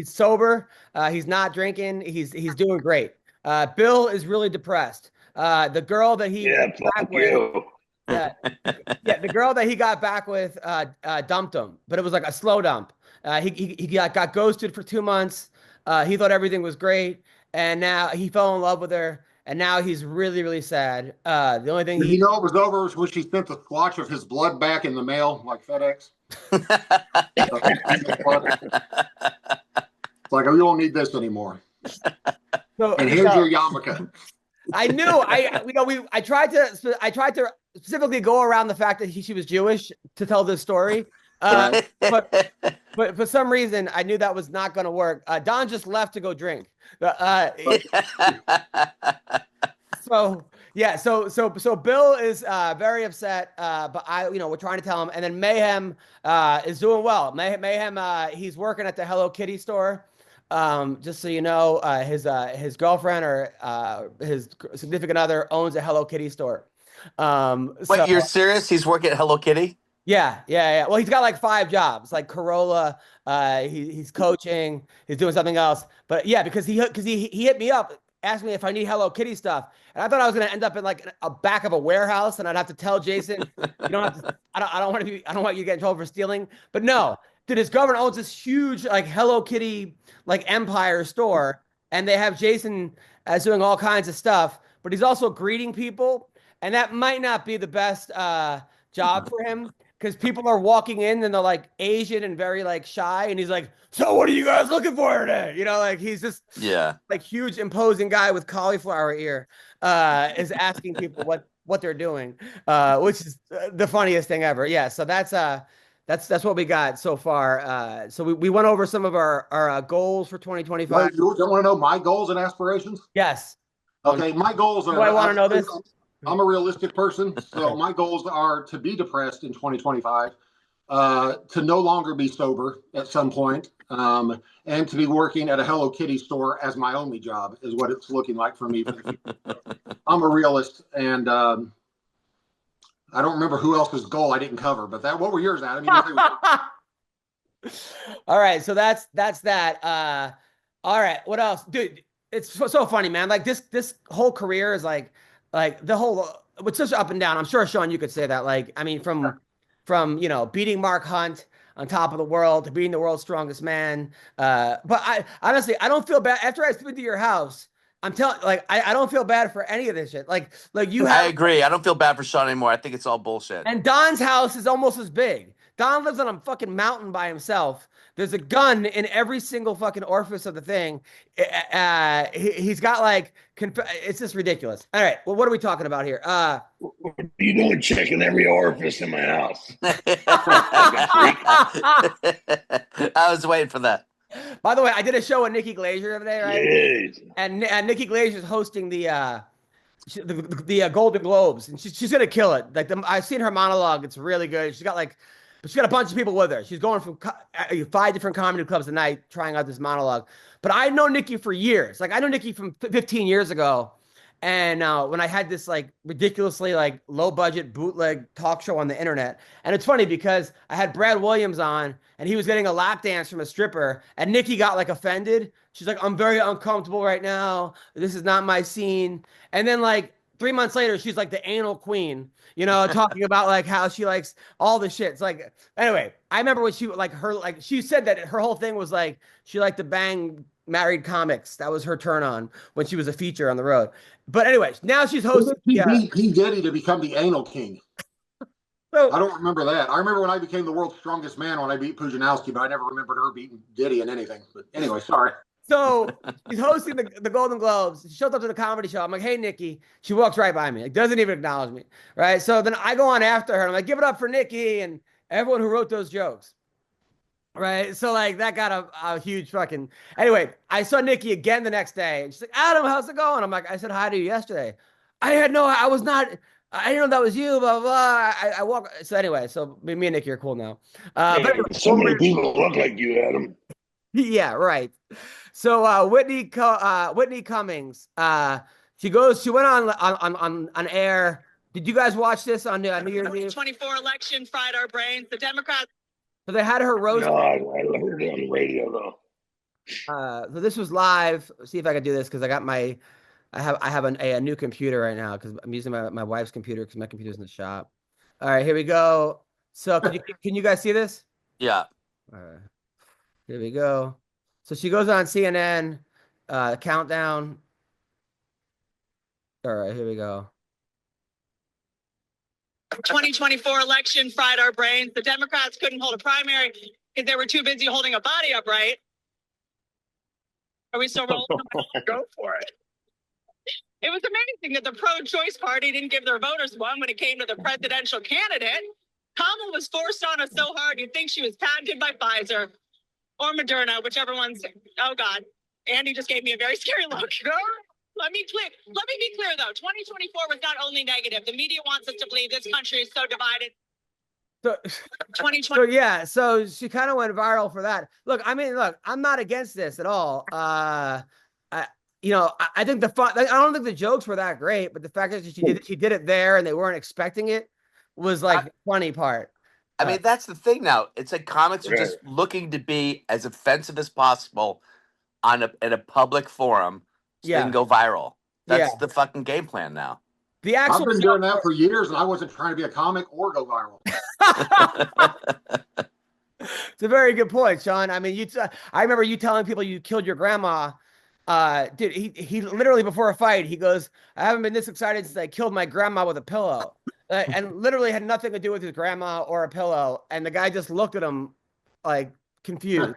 sober. He's not drinking. He's doing great. Bill is really depressed. The girl that he back with. The girl that he got back with dumped him, but it was like a slow dump. He got ghosted for 2 months. He thought everything was great, and now he fell in love with her, and now he's really, really sad. The only thing it was over was when she sent the swatch of his blood back in the mail, like FedEx. It's like, oh, you don't need this anymore. And here's your yarmulke. I knew. I tried to specifically go around the fact that she was Jewish to tell this story. But for some reason, I knew that was not going to work. Don just left to go drink. So Bill is very upset. But we're trying to tell him. And then Mayhem is doing well. Mayhem, he's working at the Hello Kitty store. Just so you know, his girlfriend or his significant other owns a Hello Kitty store. Wait, you're serious? He's working at Hello Kitty? Yeah. Well, he's got like 5 jobs, like Corolla. He's coaching. He's doing something else. But yeah, because he hit me up, asked me if I need Hello Kitty stuff, and I thought I was gonna end up in like a back of a warehouse, and I'd have to tell Jason, you don't have to. I don't want you to get in trouble for stealing. But no. Dude, his girlfriend owns this huge like Hello Kitty like empire store, and they have Jason as doing all kinds of stuff, but he's also greeting people, and that might not be the best job for him because people are walking in and they're like Asian and very like shy, and he's like, so what are you guys looking for today? You know, like he's just like huge imposing guy with cauliflower ear is asking people what they're doing, which is the funniest thing ever. Yeah, so that's what we got so far. So we went over some of our goals for 2025. Wait, you don't want to know my goals and aspirations? Yes. Okay, my goals are. Do I want to know this? I'm a realistic person, so my goals are to be depressed in 2025, to no longer be sober at some point, and to be working at a Hello Kitty store as my only job is what it's looking like for me. I'm a realist, and I don't remember who else's goal I didn't cover, but what were yours, Adam? All right, so that's that. All right, what else, dude? It's so funny, man. Like this whole career is like the whole it's such up and down. I'm sure, Sean, you could say that. Like, I mean, from beating Mark Hunt on top of the world to being the world's strongest man. But I honestly don't feel bad after I spent to your house. I'm telling, like, I don't feel bad for any of this shit. Like you have. I agree. I don't feel bad for Sean anymore. I think it's all bullshit. And Don's house is almost as big. Don lives on a fucking mountain by himself. There's a gun in every single fucking orifice of the thing. He's got like, it's just ridiculous. All right. Well, what are we talking about here? What are you doing checking every orifice in my house? I was waiting for that. By the way, I did a show with Nikki Glaser over there, right? Yes. And Nikki Glaser is hosting the Golden Globes, and she's gonna kill it. Like I've seen her monologue; it's really good. She's got a bunch of people with her. She's going from 5 different comedy clubs a night, trying out this monologue. But I know Nikki for years. Like I know Nikki from 15 years ago, and when I had this like ridiculously like low budget bootleg talk show on the internet. And it's funny because I had Brad Williams on, and he was getting a lap dance from a stripper, and Nikki got like offended. She's like, I'm very uncomfortable right now. This is not my scene. And then like 3 months later, she's like the anal queen, you know, talking about like how she likes all the shit. It's like, anyway, I remember when she said that her whole thing was like, she liked to bang married comics. That was her turn on when she was a feature on the road. But anyway, now she's hosting. He beat P. Diddy to become the anal king. So, I don't remember that. I remember when I became the world's strongest man when I beat Pujanowski, but I never remembered her beating Diddy in anything. But anyway, sorry. So she's hosting the Golden Globes. She shows up to the comedy show. I'm like, hey, Nikki. She walks right by me. Like, doesn't even acknowledge me. Right. So then I go on after her. I'm like, give it up for Nikki and everyone who wrote those jokes. Right. So like that got a huge fucking. Anyway, I saw Nikki again the next day. And she's like, Adam, how's it going? I'm like, I said hi to you yesterday. I didn't know that was you, blah, blah, blah. I walk. So anyway, so me and Nikki are cool now. Hey, But anyway, so many people look like you, Adam. yeah, right. So Whitney Cummings, she went on air. Did you guys watch this on New Year's Eve? 2024 election fried our brains. The Democrats. So they had her roast. No, I heard it on the radio though. So this was live. Let's see if I can do this because I have a new computer right now because I'm using my wife's computer because my computer's in the shop. All right, here we go. So can you guys see this? Yeah. All right. Here we go. So she goes on CNN, countdown. All right, here we go. 2024 election fried our brains. The Democrats couldn't hold a primary because they were too busy holding a body upright. Are we still rolling? Go for it. It was amazing that the pro-choice party didn't give their voters one when it came to the presidential candidate. Kamala was forced on us so hard you'd think she was patented by Pfizer or Moderna, whichever one's. Oh God, Andy just gave me a very scary look. Let me be clear though. 2024 was not only negative. The media wants us to believe this country is so divided. So 2020. So yeah, so she kind of went viral for that. Look, I'm not against this at all. I think I don't think the jokes were that great, but the fact that she did it there and they weren't expecting it was like the funny part. I mean, that's the thing now. It's like comics are just looking to be as offensive as possible in a public forum so they can go viral. That's the fucking game plan now. I've been doing that for years, and I wasn't trying to be a comic or go viral. It's a very good point, Sean. I mean, I remember you telling people you killed your grandma. Dude, he literally before a fight, he goes, I haven't been this excited since I killed my grandma with a pillow. And literally had nothing to do with his grandma or a pillow. And the guy just looked at him like confused.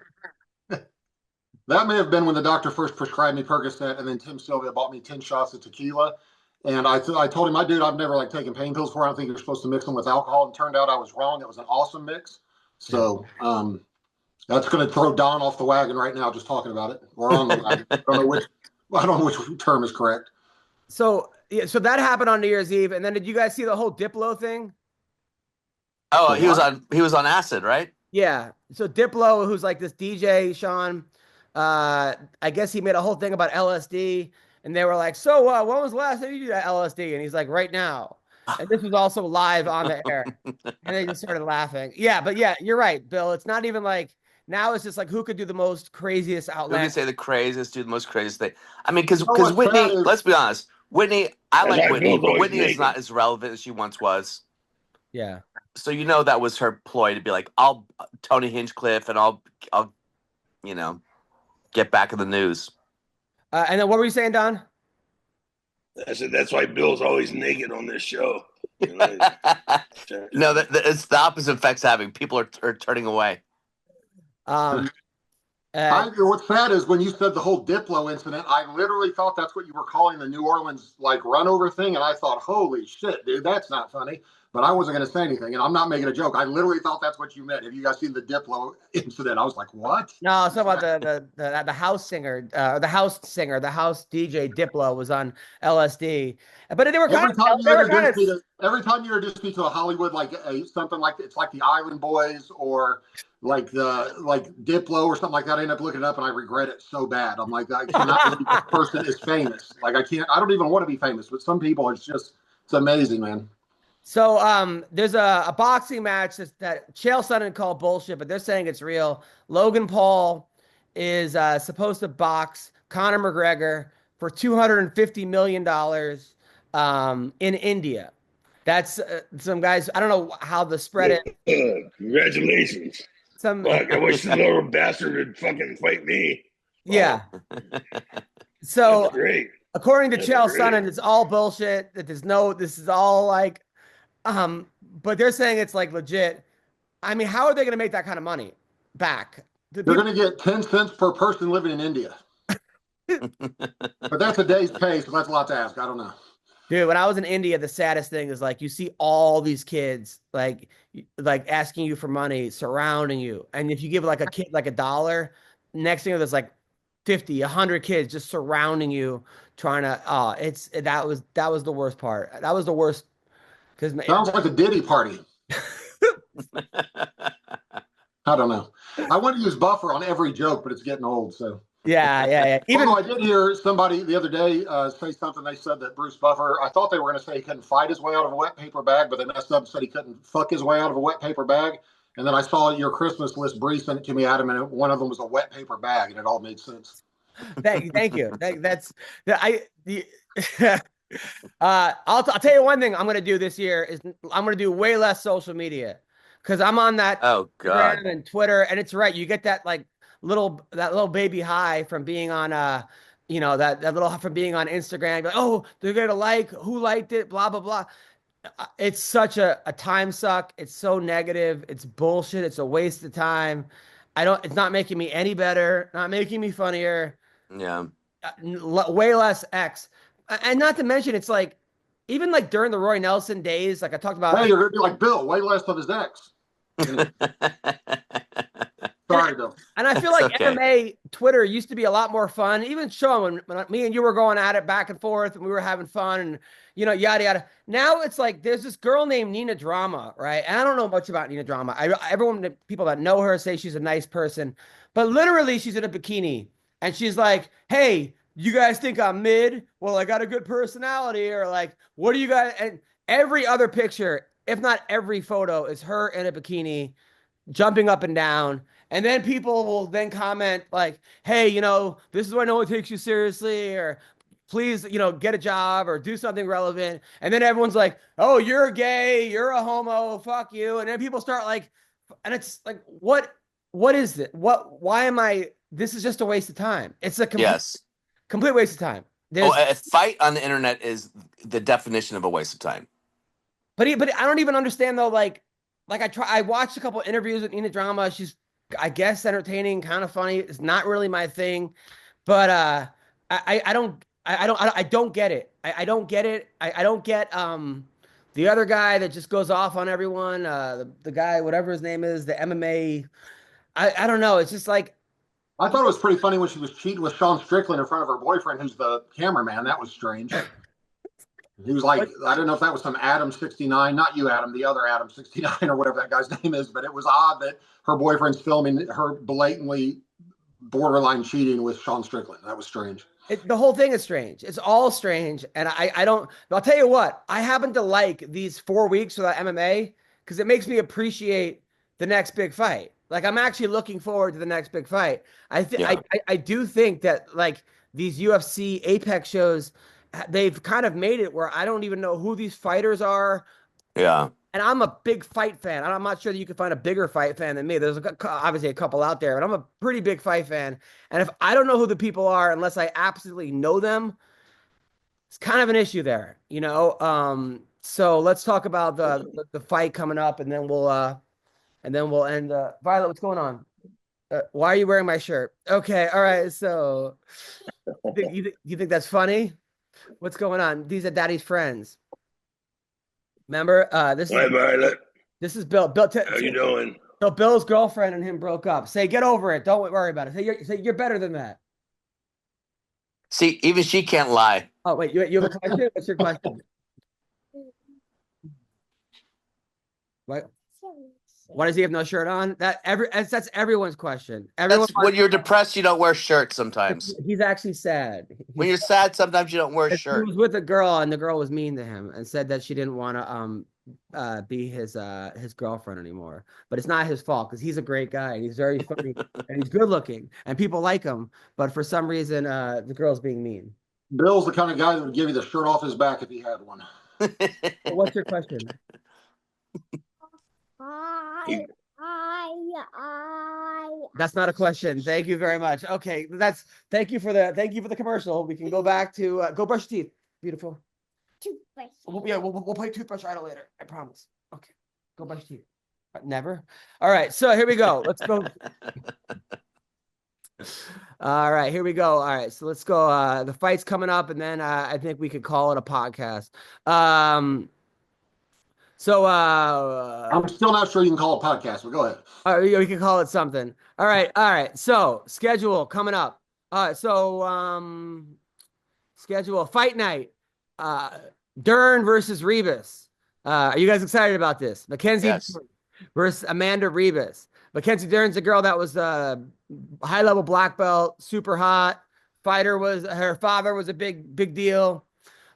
That may have been when the doctor first prescribed me Percocet, and then Tim Sylvia bought me 10 shots of tequila. And I told him, dude, I've never taken pain pills before. I don't think you're supposed to mix them with alcohol. And turned out I was wrong. It was an awesome mix. So that's going to throw Don off the wagon right now, just talking about it. Or on the wagon. I don't know which term is correct. So that happened on New Year's Eve. And then did you guys see the whole Diplo thing? Oh, he was on acid, right? Yeah. So Diplo, who's like this DJ, Sean, I guess he made a whole thing about LSD. And they were like, so when was the last time you did LSD? And he's like, right now. And this was also live on the air. And they just started laughing. Yeah, but yeah, you're right, Bill. It's not even like, now it's just like, who could do the most craziest outlet? Who can say the craziest, do the most craziest thing? I mean, because Whitney, let's be honest, Whitney, I like Whitney, but Whitney is not as relevant as she once was. Yeah. So that was her ploy to be like, I'll Tony Hinchcliffe and I'll get back in the news. And then what were you saying, Don? I said that's why Bill's always naked on this show. No, it's the opposite effects having. People are turning away. What's sad is when you said the whole Diplo incident, I literally thought that's what you were calling the New Orleans run over thing, and I thought, holy shit, dude, that's not funny. But I wasn't going to say anything, and I'm not making a joke. I literally thought that's what you meant. Have you guys seen the Diplo incident? I was like, what? No, it's about the house singer, the house DJ Diplo was on LSD. But they were every time you introduce me to a Hollywood something like it's like the Island Boys or like Diplo or something like that. I end up looking it up and I regret it so bad. I'm like, I cannot believe this person is famous. I don't even want to be famous, but some people it's amazing, man. So there's a boxing match that Chael Sonnen called bullshit, but they're saying it's real. Logan Paul is supposed to box Conor McGregor for $250 million. in India. That's some guys. I don't know how the spread is. Congratulations. Some Fuck, I wish the little bastard would fucking fight me. yeah. That's So great. according to That's Chael great. Sonnen, it's all bullshit. That there's no. This is all like, but they're saying it's like legit. I mean, how are they going to make that kind of money back? They're going to get 10 cents per person living in India. But that's a day's pay, so that's a lot to ask. I don't know. Dude, when I was in India, the saddest thing is like you see all these kids like asking you for money, surrounding you. And if you give like a kid like $1, next thing there's like 50, 100 kids just surrounding you, trying to that was the worst part. That was the worst because sounds like a Diddy party. I don't know. I want to use buffer on every joke, but it's getting old, so. Yeah. Although I did hear somebody the other day say something. They said that Bruce Buffer, I thought they were going to say he couldn't fight his way out of a wet paper bag, but they messed up and said he couldn't fuck his way out of a wet paper bag. And then I saw your Christmas list, Bree sent it to me, Adam, and one of them was a wet paper bag, and it all made sense. Thank you. I'll tell you one thing I'm going to do this year is I'm going to do way less social media because I'm on that Instagram and Twitter, and it's right. You get that like that little baby high from being on that little from being on Instagram. Like, oh, they're gonna like who liked it, blah blah blah. It's such a time suck. It's so negative. It's bullshit. It's a waste of time. It's not making me any better. Not making me funnier. Yeah. Way less X. And not to mention, it's like even like during the Roy Nelson days, like I talked about. Hey, you're gonna be like Bill, way less of his ex. Sorry, Bill. And I feel like MMA Twitter used to be a lot more fun. Even Sean, when me and you were going at it back and forth, and we were having fun, and yada yada. Now it's like there's this girl named Nina Drama, right? And I don't know much about Nina Drama. People that know her say she's a nice person, but literally she's in a bikini, and she's like, "Hey, you guys think I'm mid? Well, I got a good personality," or like, "What do you guys?" And every other picture, if not every photo, is her in a bikini, jumping up and down. And then people will then comment like, "Hey, this is why no one takes you seriously," or "Please, get a job or do something relevant." And then everyone's like, "Oh, you're gay, you're a homo, fuck you." And then people start like, and it's like, what is it? Why am I, this is just a waste of time. It's a complete waste of time. A fight on the internet is the definition of a waste of time. But I don't even understand though, I watched a couple interviews with Nina Drama. She's, I guess, entertaining, kind of funny. It's not really my thing, but I don't get it. I don't get it. I don't get the other guy that just goes off on everyone. The guy, whatever his name is, the MMA. I don't know. It's just like, I thought it was pretty funny when she was cheating with Sean Strickland in front of her boyfriend, who's the cameraman. That was strange. He was like, I don't know if that was some Adam 69, not you, Adam, the other Adam 69 or whatever that guy's name is, but it was odd that her boyfriend's filming her blatantly borderline cheating with Sean Strickland. That was strange. The whole thing is strange. It's all strange. And I'll tell you what, I happen to like these 4 weeks without MMA because it makes me appreciate the next big fight. Like I'm actually looking forward to the next big fight. I do think that like these UFC Apex shows, they've kind of made it where I don't even know who these fighters are. Yeah. And I'm a big fight fan. I'm not sure that you can find a bigger fight fan than me. There's obviously a couple out there, but I'm a pretty big fight fan. And if I don't know who the people are, unless I absolutely know them, it's kind of an issue there, So let's talk about the fight coming up, and then we'll end. Violet, what's going on? Why are you wearing my shirt? Okay, all right. So, you think that's funny? What's going on? These are Daddy's friends. Remember, this is Violet. This is Bill. How you doing? So Bill's girlfriend and him broke up. Say, get over it. Don't worry about it. Say you're better than that. See, even she can't lie. Oh wait, you have a question? What's your question? What? Why does he have no shirt on? That's everyone's question. When you're depressed, you don't wear shirts sometimes. He's actually sad. When you're sad, sometimes you don't wear shirts. He was with a girl, and the girl was mean to him and said that she didn't want to be his girlfriend anymore. But it's not his fault because he's a great guy and he's very funny and he's good looking and people like him. But for some reason, the girl's being mean. Bill's the kind of guy that would give you the shirt off his back if he had one. What's your question? That's not a question. Thank you very much. Okay, thank you for the commercial. We can go back to go brush your teeth. Beautiful. Toothbrush. We'll play toothbrush idol later. I promise. Okay, go brush your teeth. Never. All right, so here we go. Let's go. All right, here we go. All right, so let's go. The fight's coming up, and then I think we could call it a podcast. I'm still not sure you can call it a podcast, but go ahead. All right, we can call it something. All right. So schedule coming up. All right, so schedule fight night. Dern versus Rebus. Are you guys excited about this? Mackenzie Yes. versus Amanda Rebus. Mackenzie Dern's a girl that was high level black belt, super hot. Her father was a big deal.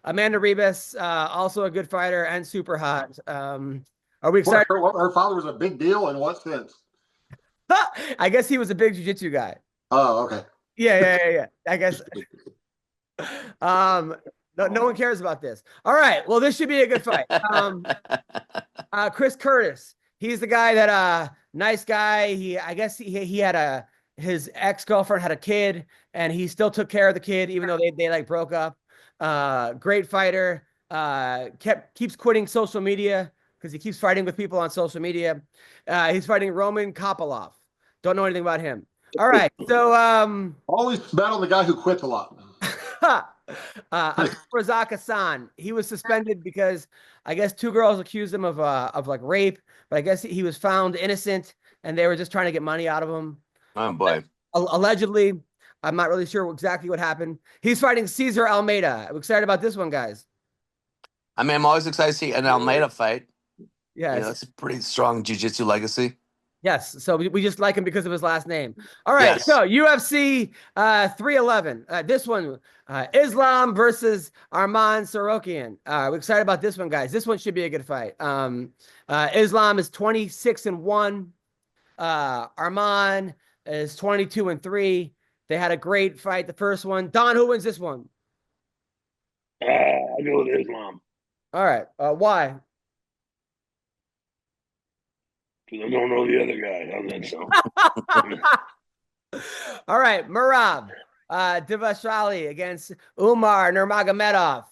Amanda Rebus, also a good fighter and super hot. Are we excited? Her father was a big deal in what sense? I guess he was a big jiu-jitsu guy. Oh, okay. Yeah. I guess. No one cares about this. All right. Well, this should be a good fight. Chris Curtis. He's the guy that nice guy. I guess he had his ex-girlfriend had a kid, and he still took care of the kid, even though they like broke up. Great fighter. Keeps quitting social media because he keeps fighting with people on social media. He's fighting Roman Kopylov. Don't know anything about him. All right. So always bet on the guy who quits a lot. Razak Hassan, he was suspended because I guess two girls accused him of like rape, but I guess he was found innocent and they were just trying to get money out of him. Oh boy. Allegedly, I'm not really sure exactly what happened. He's fighting Cesar Almeida. I'm excited about this one, guys. I mean, I'm always excited to see an Almeida fight. Yeah, it's a pretty strong jiu-jitsu legacy. Yes, so we just like him because of his last name. All right, Yes. So UFC 311. This one, Islam versus Arman Sorokian. We're excited about this one, guys. This one should be a good fight. Islam is 26-1. Arman is 22-3. They had a great fight, the first one. Don, who wins this one? I go with Islam. All right, why? Because I don't know the other guy. How's that sound? All right, Merab Devashali against Umar Nurmagomedov.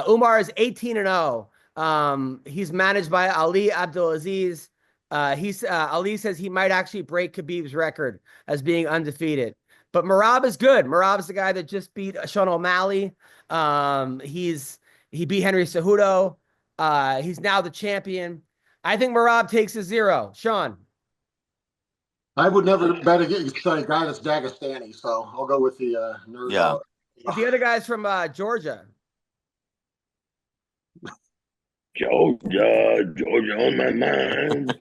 Umar is 18-0. He's managed by Ali Abdulaziz. Ali says he might actually break Khabib's record as being undefeated. But Merab is good. Merab is the guy that just beat Sean O'Malley. He beat Henry Cejudo. He's now the champion. I think Merab takes a 0. Sean? I would never bet against a guy that's Dagestani, so I'll go with the nerd. Yeah. The other guy's from Georgia. Georgia on my mind.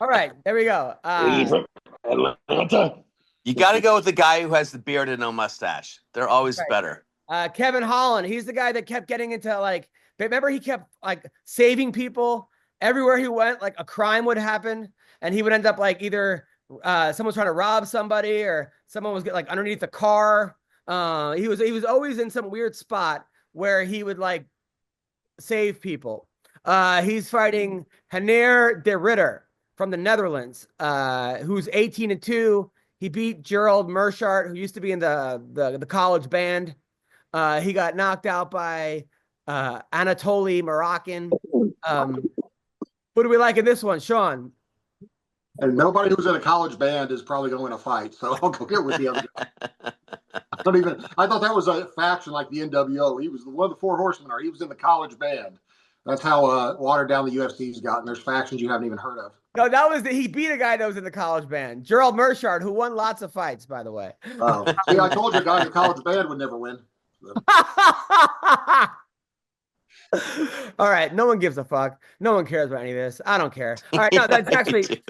All right, there we go. Atlanta. You got to go with the guy who has the beard and no mustache. They're always better. Kevin Holland, he's the guy that kept getting into remember he kept saving people everywhere he went. Like a crime would happen, and he would end up either someone's trying to rob somebody or someone was underneath the car. He was always in some weird spot where he would save people. He's fighting Haner de Ritter from the Netherlands, who's 18-2. He beat Gerald Mershart, who used to be in the college band. He got knocked out by Anatoly Moroccan. Who do we like in this one, Sean? And nobody who's in a college band is probably going to win a fight, so I'll go get with the other guy. I thought that was a faction like the NWO. He was one of the Four Horsemen, or he was in the college band. That's how watered down the UFC's gotten. There's factions you haven't even heard of. No, he beat a guy that was in the college band, Gerald Mershart, who won lots of fights, by the way. Oh, see, I told you a guy in the college band would never win. All right, no one gives a fuck. No one cares about any of this. I don't care. All right, no, that's actually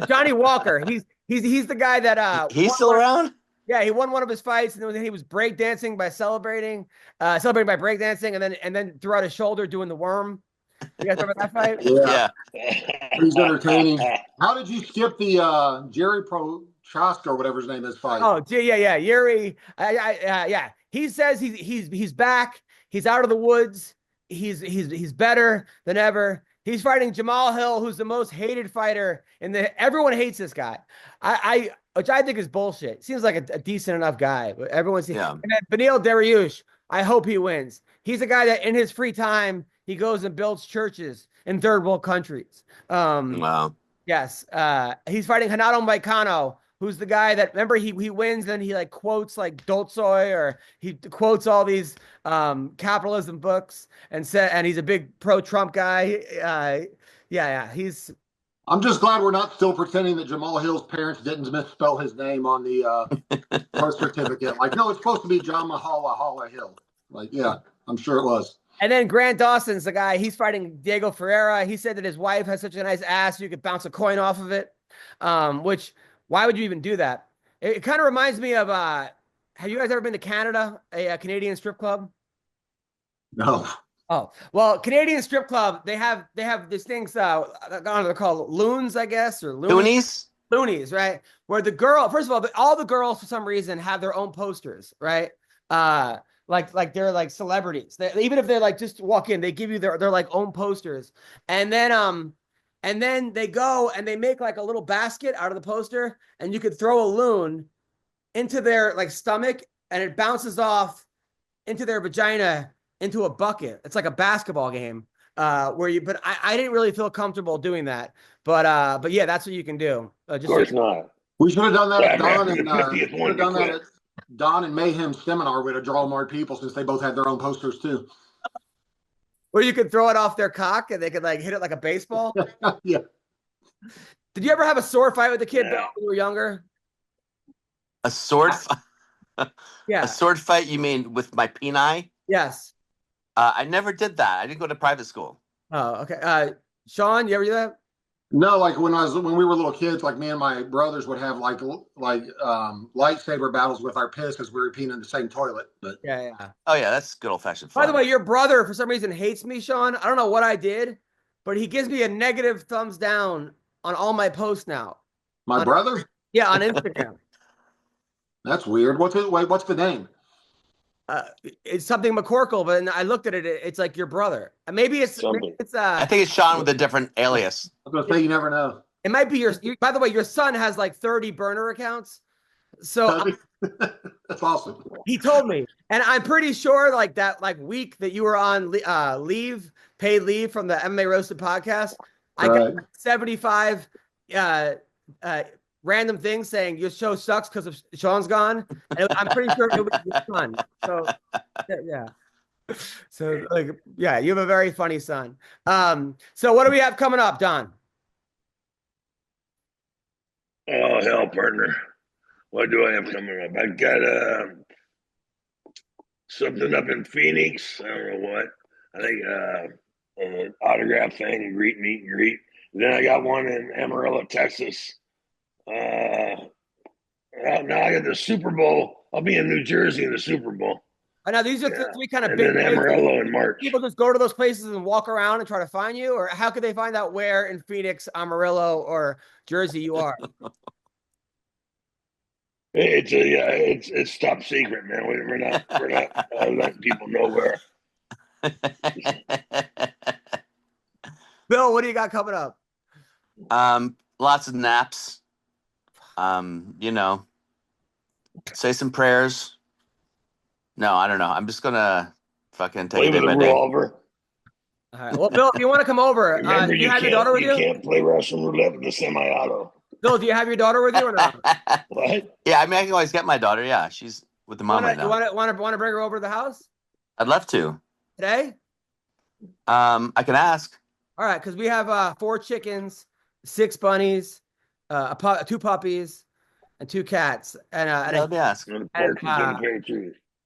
Johnny Walker. He's the guy that he's still around. Yeah, he won one of his fights, and then he was breakdancing by celebrating by breakdancing, and then threw out his shoulder doing the worm. You guys remember that fight? Yeah. He's entertaining. How did you skip the Jerry Chaska or whatever his name is fight. Oh, yeah. Yuri. Yeah. He says he's back. He's out of the woods. He's better than ever. He's fighting Jamal Hill, who's the most hated fighter everyone hates this guy. Which I think is bullshit. Seems like a decent enough guy, but everyone's And then Beneil Dariush, I hope he wins. He's a guy that in his free time he goes and builds churches in third world countries. Wow. Yes. He's fighting Hanato Moicano, who's the guy that, remember, he wins, then he like quotes like Doltsoy, or he quotes all these capitalism books and he's a big pro-Trump guy. I'm just glad we're not still pretending that Jamal Hill's parents didn't misspell his name on the birth certificate. Like, no, it's supposed to be John Mahala Hill. Like, yeah, I'm sure it was. And then Grant Dawson's the guy. He's fighting Diego Ferreira. He said that his wife has such a nice ass, you could bounce a coin off of it. Which, why would you even do that? It kind of reminds me of, have you guys ever been to Canada, a Canadian strip club? No. Oh, well, Canadian strip club, they have these things, they're called loons, I guess, or loonies. Loonies, right? Where first of all the girls for some reason have their own posters, right? Like they're like celebrities. Even if they're like just walk in, they give you their like own posters, and then they go and they make like a little basket out of the poster, and you could throw a loon into their like stomach, and it bounces off into their vagina into a bucket. It's like a basketball game but I didn't really feel comfortable doing that. But yeah, that's what you can do. Of course not. We should have done that at Don and Mayhem's seminar with a draw more people, since they both had their own posters too. Or you could throw it off their cock and they could like hit it like a baseball. Yeah. Did you ever have a sword fight with a kid when you were younger? A sword fight? Yeah. A sword fight, you mean with my peni? Yes. I never did that. I didn't go to private school. Oh, okay. Sean, you ever do that? No, like when we were little kids, like me and my brothers would have like lightsaber battles with our piss because we were peeing in the same toilet. But yeah. Oh yeah, that's good old fashioned fun. By the way, your brother for some reason hates me, Sean. I don't know what I did, but he gives me a negative thumbs down on all my posts now. My brother? Yeah, on Instagram. That's weird. What's the name? It's something McCorkle, but I looked at it. It's like your brother. Maybe it's. I think it's Sean with a different alias. I was gonna say you never know. It might be your. By the way, your son has like 30 burner accounts. So that's awesome. He told me, and I'm pretty sure like that week that you were on paid leave from the MMA Roasted podcast, I got 75 random things saying your show sucks because of Sean's gone. And I'm pretty sure it was your son. So yeah. So like, yeah, you have a very funny son. So what do we have coming up, Don? Oh hell, partner. What do I have coming up? I got something up in Phoenix. I don't know what. I think an autograph thing, meet and greet. Then I got one in Amarillo, Texas. Now I got the Super Bowl. I'll be in New Jersey in the Super Bowl. I know these are three kind of and big then Amarillo in March. People just go to those places and walk around and try to find you, or how could they find out where in Phoenix, Amarillo, or Jersey you are? It's top secret, man. We're not letting people know where. Bill, what do you got coming up? Lots of naps. Say some prayers. No, I don't know. I'm just gonna fucking take it day by day. Revolver. All right. Well, Bill, if you want to come over, Remember, do you have your daughter with you? You can't play Russian roulette with the semi-auto. Bill, do you have your daughter with you or not? What? Yeah, I mean, I can always get my daughter. Yeah, she's with the mom right now. You want to bring her over to the house? I'd love to. Today? I can ask. All right, because we have 4 chickens, 6 bunnies, 2 puppies, and 2 cats. Let me ask.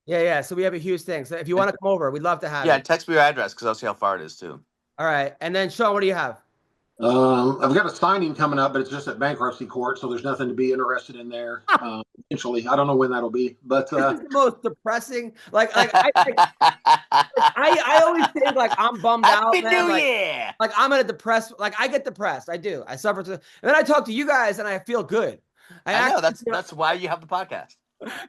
Yeah. So we have a huge thing. So if you want to come over, we'd love to have you. Yeah, text me your address because I'll see how far it is too. All right. And then Sean, what do you have? I've got a signing coming up, but it's just at bankruptcy court, so there's nothing to be interested in there. Eventually, I don't know when that'll be, but this is the most depressing. I always think like I'm bummed out. Happy New Year. Like I'm gonna depress. Like I get depressed. I do. I suffer. And then I talk to you guys, and I feel good. I know that's why you have the podcast.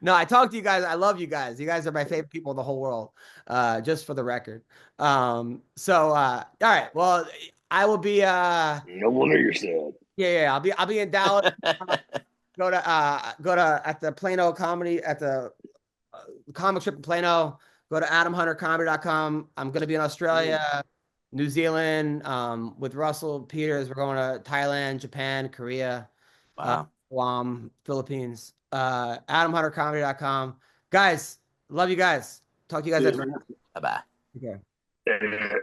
No, I talk to you guys. I love you guys. You guys are my favorite people in the whole world. Just for the record. All right. Well, I will be. No wonder you're sad. Yeah. I'll be in Dallas. Go to at the Plano comedy at the comic strip in Plano. Go to adamhuntercomedy.com. I'm gonna be in Australia, New Zealand, with Russell Peters. We're going to Thailand, Japan, Korea, Guam, Philippines. AdamHunterComedy.com. Guys, love you guys. Talk to you guys next week. Bye-bye. Okay. Yeah.